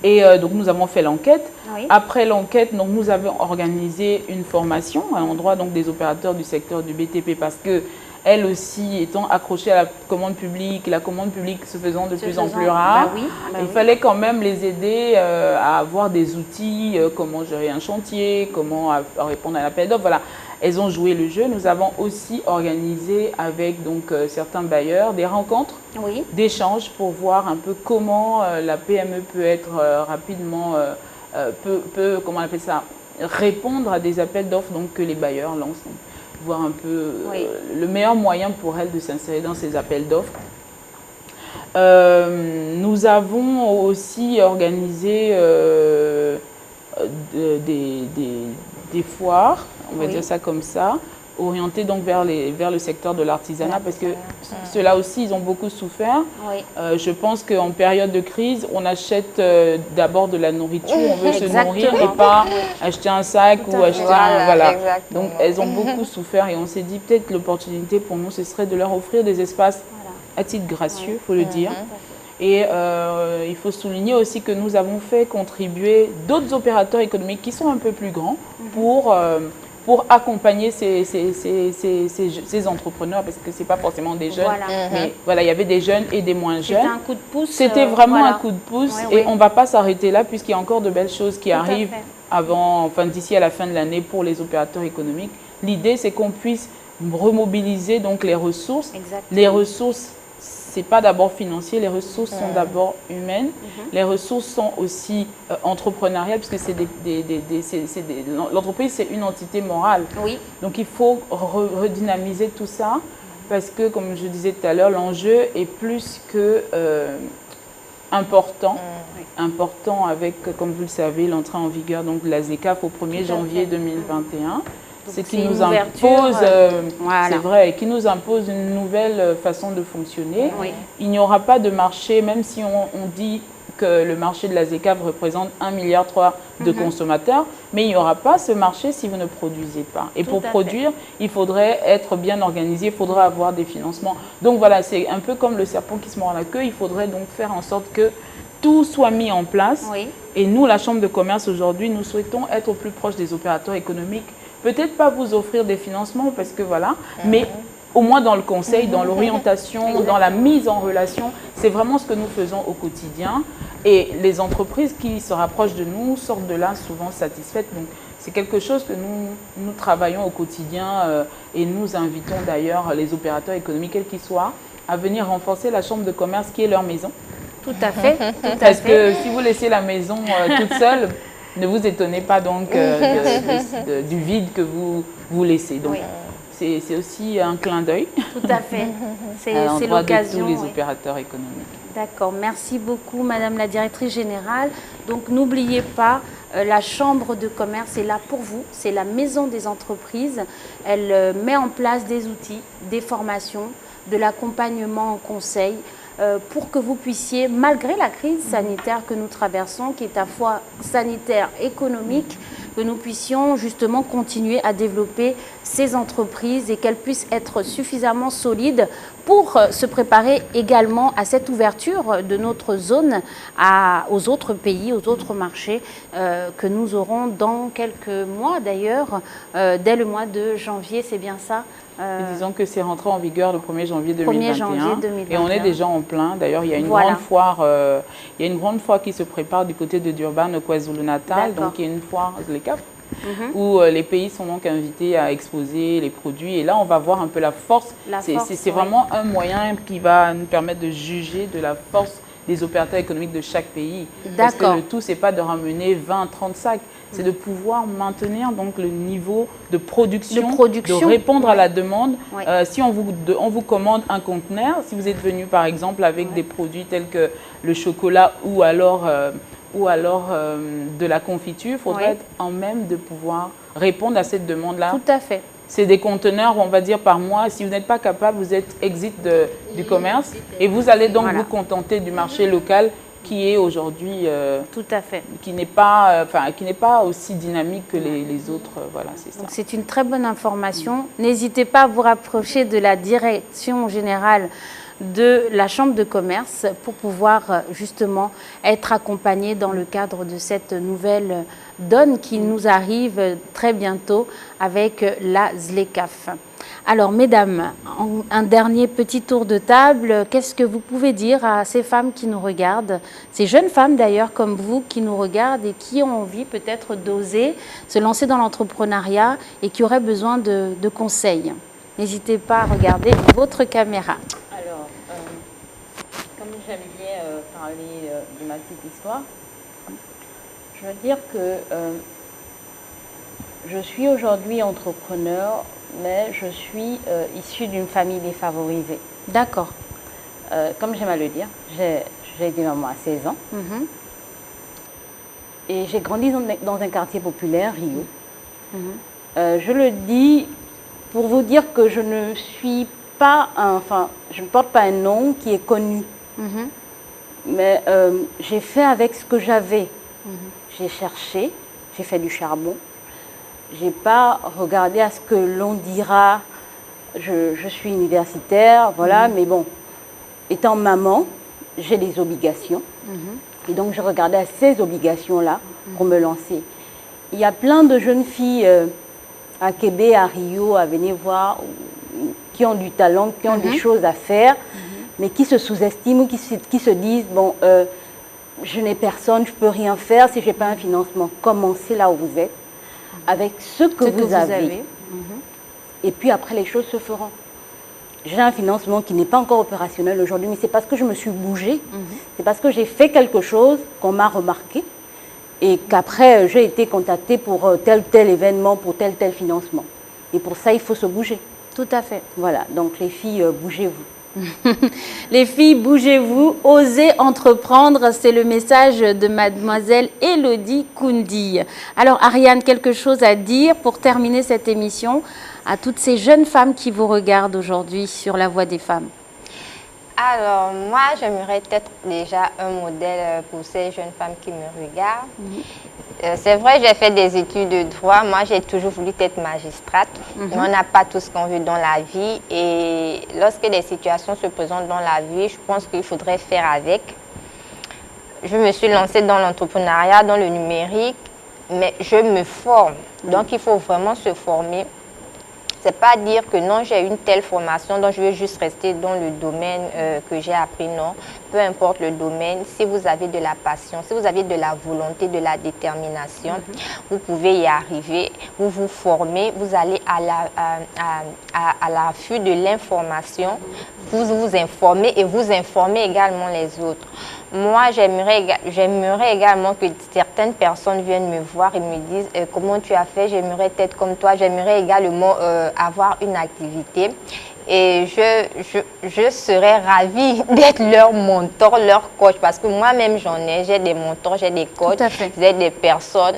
Et donc nous avons fait l'enquête. Oui. Après l'enquête, nous avons organisé une formation à l'endroit des opérateurs du secteur du BTP parce que elles aussi étant accrochées à la commande publique se faisant de plus en plus rare, il fallait quand même les aider à avoir des outils, comment gérer un chantier, comment répondre à l'appel d'offres. Voilà. Elles ont joué le jeu. Nous avons aussi organisé avec certains bailleurs des rencontres, d'échanges pour voir un peu comment la PME peut être rapidement, comment on appelle ça, répondre à des appels d'offres que les bailleurs lancent. Voir un peu le meilleur moyen pour elles de s'insérer dans ces appels d'offres. Nous avons aussi organisé des foires, on va dire ça comme ça, orientées donc vers le secteur de l'artisanat parce que ceux-là aussi, ils ont beaucoup souffert. Je pense qu'en période de crise, on achète d'abord de la nourriture, on veut se nourrir et pas acheter un sac ou acheter un... Voilà. Donc, elles ont beaucoup souffert et on s'est dit peut-être l'opportunité pour nous, ce serait de leur offrir des espaces à titre gracieux, il faut le dire. Et il faut souligner aussi que nous avons fait contribuer d'autres opérateurs économiques qui sont un peu plus grands pour pour accompagner ces entrepreneurs, parce que ce n'est pas forcément des jeunes, mais voilà, il y avait des jeunes et des moins jeunes. C'était un coup de pouce. C'était vraiment un coup de pouce et on ne va pas s'arrêter là puisqu'il y a encore de belles choses qui arrivent d'ici à la fin de l'année pour les opérateurs économiques. L'idée, c'est qu'on puisse remobiliser donc les ressources. Exactement. Les ressources, ce n'est pas d'abord financier, les ressources sont d'abord humaines. Les ressources sont aussi entrepreneuriales, puisque l'entreprise, c'est une entité morale. Oui. Donc, il faut redynamiser tout ça, parce que, comme je disais tout à l'heure, l'enjeu est plus que important. Important avec, comme vous le savez, l'entrée en vigueur donc, de la ZLECAf au 1er janvier 2021. C'est qui nous impose, c'est vrai, qui nous impose une nouvelle façon de fonctionner. Oui. Il n'y aura pas de marché, même si on dit que le marché de la ZLECAf représente 1,3 milliard de consommateurs, mais il n'y aura pas ce marché si vous ne produisez pas. Et pour produire, il faudrait être bien organisé, il faudrait avoir des financements. Donc voilà, c'est un peu comme le serpent qui se mord la queue, il faudrait donc faire en sorte que tout soit mis en place. Oui. Et nous, la Chambre de commerce aujourd'hui, nous souhaitons être au plus proche des opérateurs économiques. Peut-être pas vous offrir des financements parce que voilà, mais au moins dans le conseil, dans l'orientation, dans la mise en relation, c'est vraiment ce que nous faisons au quotidien. Et les entreprises qui se rapprochent de nous sortent de là souvent satisfaites. Donc c'est quelque chose que nous travaillons au quotidien et nous invitons d'ailleurs les opérateurs économiques, quels qu'ils soient, à venir renforcer la Chambre de commerce qui est leur maison. Tout à fait. Parce que si vous laissez la maison toute seule, ne vous étonnez pas donc du vide que vous laissez. Donc, c'est aussi un clin d'œil. Tout à fait. C'est de l'occasion. tous les opérateurs économiques. D'accord. Merci beaucoup, Madame la Directrice Générale. Donc, n'oubliez pas, la Chambre de commerce est là pour vous. C'est la maison des entreprises. Elle met en place des outils, des formations, de l'accompagnement en conseil, pour que vous puissiez, malgré la crise sanitaire que nous traversons, qui est à la fois sanitaire, économique, que nous puissions justement continuer à développer ces entreprises et qu'elles puissent être suffisamment solides pour se préparer également à cette ouverture de notre zone aux autres pays, aux autres marchés que nous aurons dans quelques mois d'ailleurs, dès le mois de janvier, c'est bien ça? Disons que c'est rentré en vigueur le 1er janvier 2021. 1er janvier 2021. Et on est déjà en plein. D'ailleurs, il y a une grande foire, qui se prépare du côté de Durban, au KwaZulu-Natal. Donc, il y a une foire ZLECAf où les pays sont donc invités à exposer les produits. Et là, on va voir un peu la force. C'est vraiment un moyen qui va nous permettre de juger de la force des opérateurs économiques de chaque pays. Parce que le tout, ce n'est pas de ramener 20, 30 sacs. C'est de pouvoir maintenir donc le niveau de production, de répondre à la demande. Si on vous commande un conteneur, si vous êtes venu par exemple avec des produits tels que le chocolat ou alors de la confiture, il faudrait être en même de pouvoir répondre à cette demande-là. Tout à fait. C'est des conteneurs, on va dire, par mois. Si vous n'êtes pas capable, vous êtes exit du commerce et vous allez donc vous contenter du marché local qui est aujourd'hui, tout à fait, qui n'est pas aussi dynamique que les autres. Voilà, c'est ça. Donc c'est une très bonne information. N'hésitez pas à vous rapprocher de la direction générale de la Chambre de commerce pour pouvoir justement être accompagné dans le cadre de cette nouvelle donne qui nous arrive très bientôt avec la ZLECAf. Alors, mesdames, un dernier petit tour de table. Qu'est-ce que vous pouvez dire à ces femmes qui nous regardent, ces jeunes femmes d'ailleurs comme vous qui nous regardent et qui ont envie peut-être d'oser se lancer dans l'entrepreneuriat et qui auraient besoin de conseils? N'hésitez pas à regarder votre caméra. Alors, comme j'aime bien parler de ma petite histoire, je veux dire que je suis aujourd'hui entrepreneur, mais je suis issue d'une famille défavorisée. D'accord. Comme j'aime à le dire, j'ai été maman à 16 ans. Et j'ai grandi dans un quartier populaire, Rio. Je le dis pour vous dire que je ne suis pas, je ne porte pas un nom qui est connu. Mais j'ai fait avec ce que j'avais. J'ai cherché, j'ai fait du charbon. Je n'ai pas regardé à ce que l'on dira. Je suis universitaire, voilà, mais bon, étant maman, j'ai des obligations. Et donc, je regardais à ces obligations-là pour me lancer. Il y a plein de jeunes filles à Québec, à Rio, à venir voir, qui ont du talent, qui ont des choses à faire, mais qui se sous-estiment, qui se disent, bon, je n'ai personne, je ne peux rien faire si je n'ai pas un financement. Commencez là où vous êtes, avec ce que vous avez. Et puis après, les choses se feront. J'ai un financement qui n'est pas encore opérationnel aujourd'hui, mais c'est parce que je me suis bougée. C'est parce que j'ai fait quelque chose qu'on m'a remarqué et qu'après, j'ai été contactée pour tel événement, pour tel financement. Et pour ça, il faut se bouger. Tout à fait. Voilà, donc les filles, bougez-vous. Les filles, bougez-vous, osez entreprendre, c'est le message de mademoiselle Élodie Koundi. Alors Ariane, quelque chose à dire pour terminer cette émission à toutes ces jeunes femmes qui vous regardent aujourd'hui sur La Voix des femmes? Alors, moi, j'aimerais être déjà un modèle pour ces jeunes femmes qui me regardent. C'est vrai, j'ai fait des études de droit. Moi, j'ai toujours voulu être magistrate. Mais on n'a pas tout ce qu'on veut dans la vie. Et lorsque des situations se présentent dans la vie, je pense qu'il faudrait faire avec. Je me suis lancée dans l'entrepreneuriat, dans le numérique, mais je me forme. Donc, il faut vraiment se former. C'est pas dire que non, j'ai une telle formation, donc je vais juste rester dans le domaine que j'ai appris, non. Peu importe le domaine, si vous avez de la passion, si vous avez de la volonté, de la détermination, vous pouvez y arriver, vous vous formez, vous allez à l'affût de l'information, vous vous informez et vous informez également les autres. Moi, j'aimerais également que certaines personnes viennent me voir et me disent comment tu as fait, j'aimerais être comme toi, j'aimerais également avoir une activité. Et je serais ravie d'être leur mentor, leur coach, parce que moi-même j'ai des mentors, j'ai des coachs, j'ai des personnes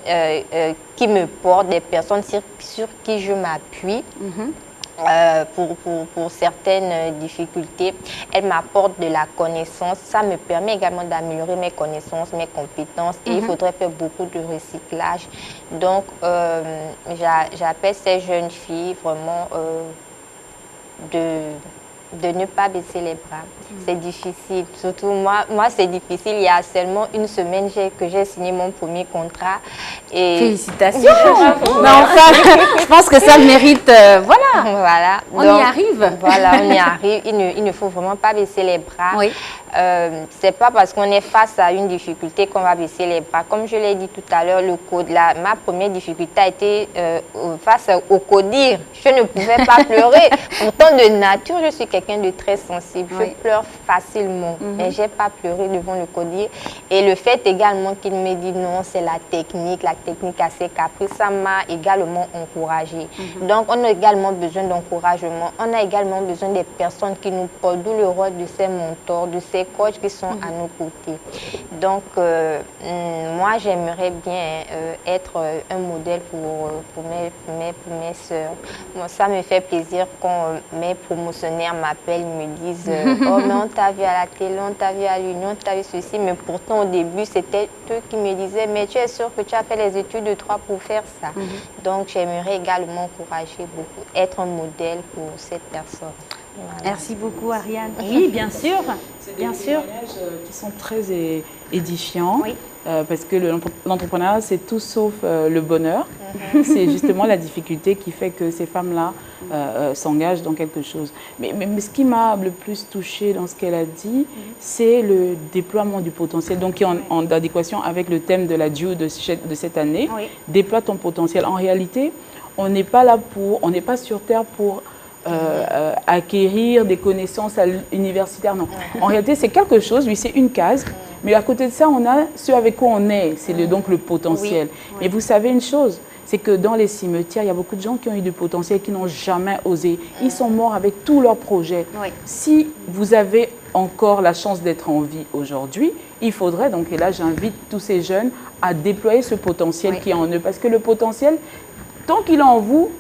qui me portent, des personnes sur qui je m'appuie. Pour certaines difficultés, elles m'apportent de la connaissance. Ça me permet également d'améliorer mes connaissances, mes compétences. Et il faudrait faire beaucoup de recyclage. Donc, j'appelle ces jeunes filles vraiment de ne pas baisser les bras. C'est difficile. Surtout moi c'est difficile. Il y a seulement une semaine que j'ai signé mon premier contrat. Et félicitations. Mais enfin, je pense que ça mérite. Voilà. On y arrive. Voilà, on y arrive. Il ne faut vraiment pas baisser les bras. Oui. C'est pas parce qu'on est face à une difficulté qu'on va baisser les bras. Comme je l'ai dit tout à l'heure, le code, ma première difficulté a été face au codir. Je ne pouvais pas pleurer. Pourtant, de nature, je suis quelqu'un de très sensible. Je pleure facilement. Mais je n'ai pas pleuré devant le codir. Et le fait également qu'il me dit non, c'est la technique assez caprice, ça m'a également encouragée. Donc, on a également besoin d'encouragement. On a également besoin des personnes qui nous portent, d'où le rôle de ces mentors, de ces coachs qui sont à nos côtés. Donc, moi, j'aimerais bien être un modèle pour mes soeurs. Bon, ça me fait plaisir quand mes promotionnaires m'appellent, me disent oh, mais on t'a vu à la télé, on t'a vu à l'Union, on t'a vu ceci. Mais pourtant, au début, c'était eux qui me disaient mais tu es sûr que tu as fait les études de droit pour faire ça. Donc, j'aimerais également encourager beaucoup, être un modèle pour cette personne. Voilà. Merci beaucoup, Ariane. Oui, bien sûr. C'est des témoignages qui sont très édifiants, parce que l'entrepreneuriat, c'est tout sauf le bonheur. C'est justement la difficulté qui fait que ces femmes-là s'engagent dans quelque chose. Mais ce qui m'a le plus touchée dans ce qu'elle a dit, c'est le déploiement du potentiel, donc qui est en adéquation avec le thème de la DIU de cette année. Déploie ton potentiel. En réalité, on n'est pas sur Terre pour acquérir des connaissances universitaires, non. En réalité, c'est quelque chose, oui, c'est une case, mais à côté de ça, on a ce avec quoi on est, c'est donc le potentiel. Mais vous savez une chose, c'est que dans les cimetières, il y a beaucoup de gens qui ont eu du potentiel, qui n'ont jamais osé. Ils sont morts avec tous leurs projets. Si vous avez encore la chance d'être en vie aujourd'hui, il faudrait, donc, et là j'invite tous ces jeunes à déployer ce potentiel qui est en eux, parce que le potentiel, tant qu'il est en vous,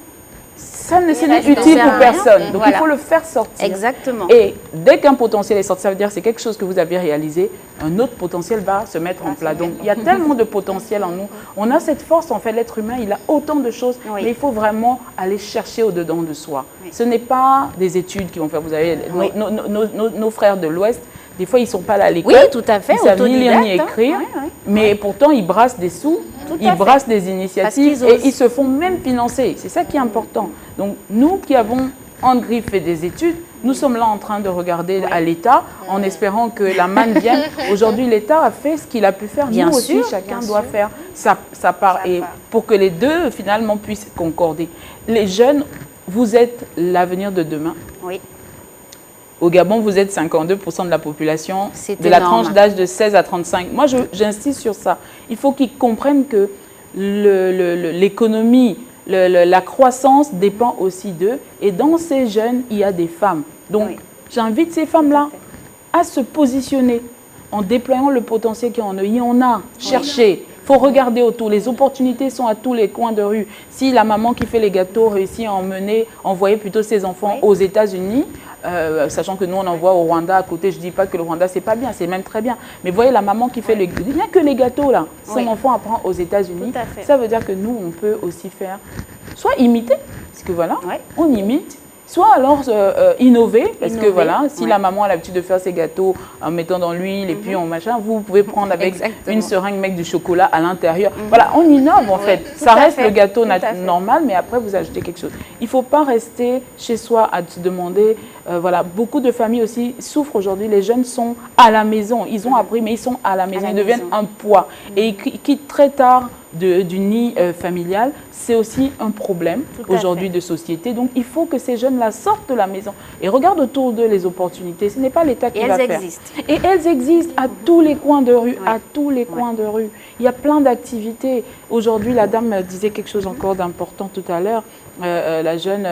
ça ne c'est utile pour personne. Donc, il faut le faire sortir. Exactement. Et dès qu'un potentiel est sorti, ça veut dire que c'est quelque chose que vous avez réalisé, un autre potentiel va se mettre en place. Donc, il y a tellement de potentiel en nous. On a cette force, en fait, l'être humain, il a autant de choses, mais il faut vraiment aller chercher au-dedans de soi. Ce n'est pas des études qui vont faire, vous avez nos frères de l'Ouest, des fois, ils ne sont pas là à l'école. Oui, tout à fait. Ils savent ni lire ni écrire, mais pourtant, ils brassent des sous. Tout ils brassent des initiatives et osent. ils se font même financer. C'est ça qui est important. Donc nous qui avons en griffe fait des études, nous sommes là en train de regarder à l'État en espérant que la manne vienne. Aujourd'hui, l'État a fait ce qu'il a pu faire. Bien Nous aussi, sûr, chacun bien doit sûr. faire sa part et pour que les deux finalement puissent concorder. Les jeunes, vous êtes l'avenir de demain. Oui. Au Gabon, vous êtes 52% de la population, C'est de la énorme. tranche d'âge de 16 à 35. Moi, j'insiste sur ça. Il faut qu'ils comprennent que l'économie, la croissance dépend aussi d'eux. Et dans ces jeunes, il y a des femmes. Donc, Oui. j'invite ces femmes-là à se positionner en déployant le potentiel qu'il y a en eux. Il y en a. Cherchez. Il faut regarder autour. Les opportunités sont à tous les coins de rue. Si la maman qui fait les gâteaux réussit à envoyer plutôt ses enfants aux États-Unis, sachant que nous, on envoie au Rwanda à côté. Je ne dis pas que le Rwanda, c'est pas bien, c'est même très bien. Mais voyez la maman qui fait il n'y a que les gâteaux, là. Son enfant apprend aux États-Unis. Tout à fait. Ça veut dire que nous, on peut aussi faire, soit imiter, parce que voilà, on imite, soit alors innover, parce que Innover, voilà, si la maman a l'habitude de faire ses gâteaux en mettant dans l'huile et puis en machin, vous pouvez prendre avec Exactement. une seringue, mettre du chocolat à l'intérieur. Voilà, on innove en fait. tout Ça à reste fait, le gâteau tout à fait. normal, mais après vous ajoutez quelque chose. Il ne faut pas rester chez soi à se demander, voilà, beaucoup de familles aussi souffrent aujourd'hui. Les jeunes sont à la maison, ils ont appris, mais ils sont à la maison, ils deviennent un poids. Et ils quittent très tard du nid familial, c'est aussi un problème à aujourd'hui fait. de société. Donc il faut que ces jeunes-là sortent de la maison et regardent autour d'eux les opportunités. Ce n'est pas l'État qui Et va elles faire. existent. Et elles existent à tous les coins de rue, à tous les coins de rue. Il y a plein d'activités. Aujourd'hui, la dame disait quelque chose encore d'important tout à l'heure. La jeune...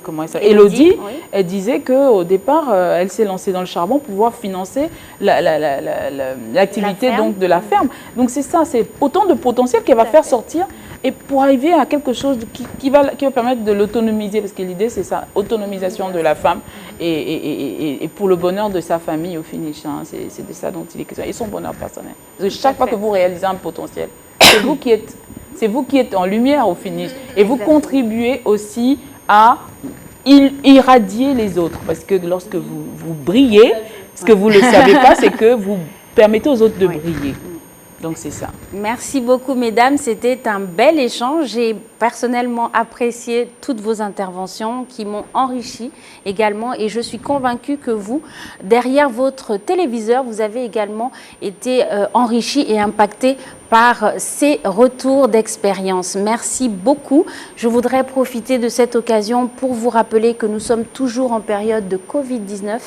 comment elle s'appelle, Élodie, oui. elle disait qu'au départ, elle s'est lancée dans le charbon pour pouvoir financer l'activité La ferme. donc, de la ferme. Donc c'est ça, c'est autant de potentiel qu'elle va faire sortir et pour arriver à quelque chose qui va permettre de l'autonomiser, parce que l'idée c'est ça, autonomisation de la femme et pour le bonheur de sa famille au finish. Hein, c'est de ça dont il est question, et son bonheur personnel. Parce que chaque fois que vous réalisez un potentiel, c'est vous qui êtes en lumière au finish. Et vous contribuez aussi à irradier les autres. Parce que lorsque vous brillez, ce que vous ne le savez pas, c'est que vous permettez aux autres de briller. Donc c'est ça. Merci beaucoup, mesdames. C'était un bel échange. J'ai personnellement apprécié toutes vos interventions qui m'ont enrichi également. Et je suis convaincue que vous, derrière votre téléviseur, vous avez également été enrichi et impacté par ces retours d'expérience. Merci beaucoup. Je voudrais profiter de cette occasion pour vous rappeler que nous sommes toujours en période de Covid-19.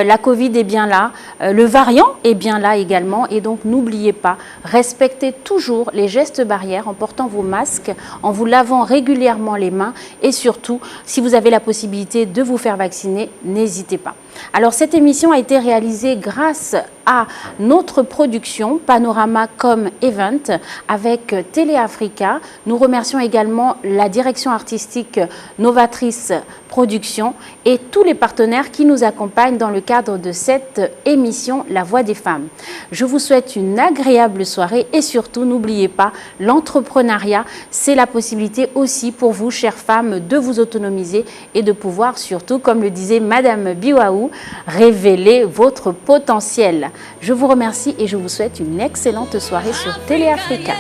La Covid est bien là, le variant est bien là également et donc n'oubliez pas, respectez toujours les gestes barrières en portant vos masques, en vous lavant régulièrement les mains et surtout, si vous avez la possibilité de vous faire vacciner, n'hésitez pas. Alors cette émission a été réalisée grâce à notre production Panorama Com Event avec Télé Africa. Nous remercions également la direction artistique Novatrice Production et tous les partenaires qui nous accompagnent dans le cadre de cette émission La Voix des femmes. Je vous souhaite une agréable soirée et surtout n'oubliez pas, l'entrepreneuriat, c'est la possibilité aussi pour vous, chères femmes, de vous autonomiser et de pouvoir surtout, comme le disait Madame Biwaou, révéler votre potentiel. Je vous remercie et je vous souhaite une excellente soirée sur Télé Africa.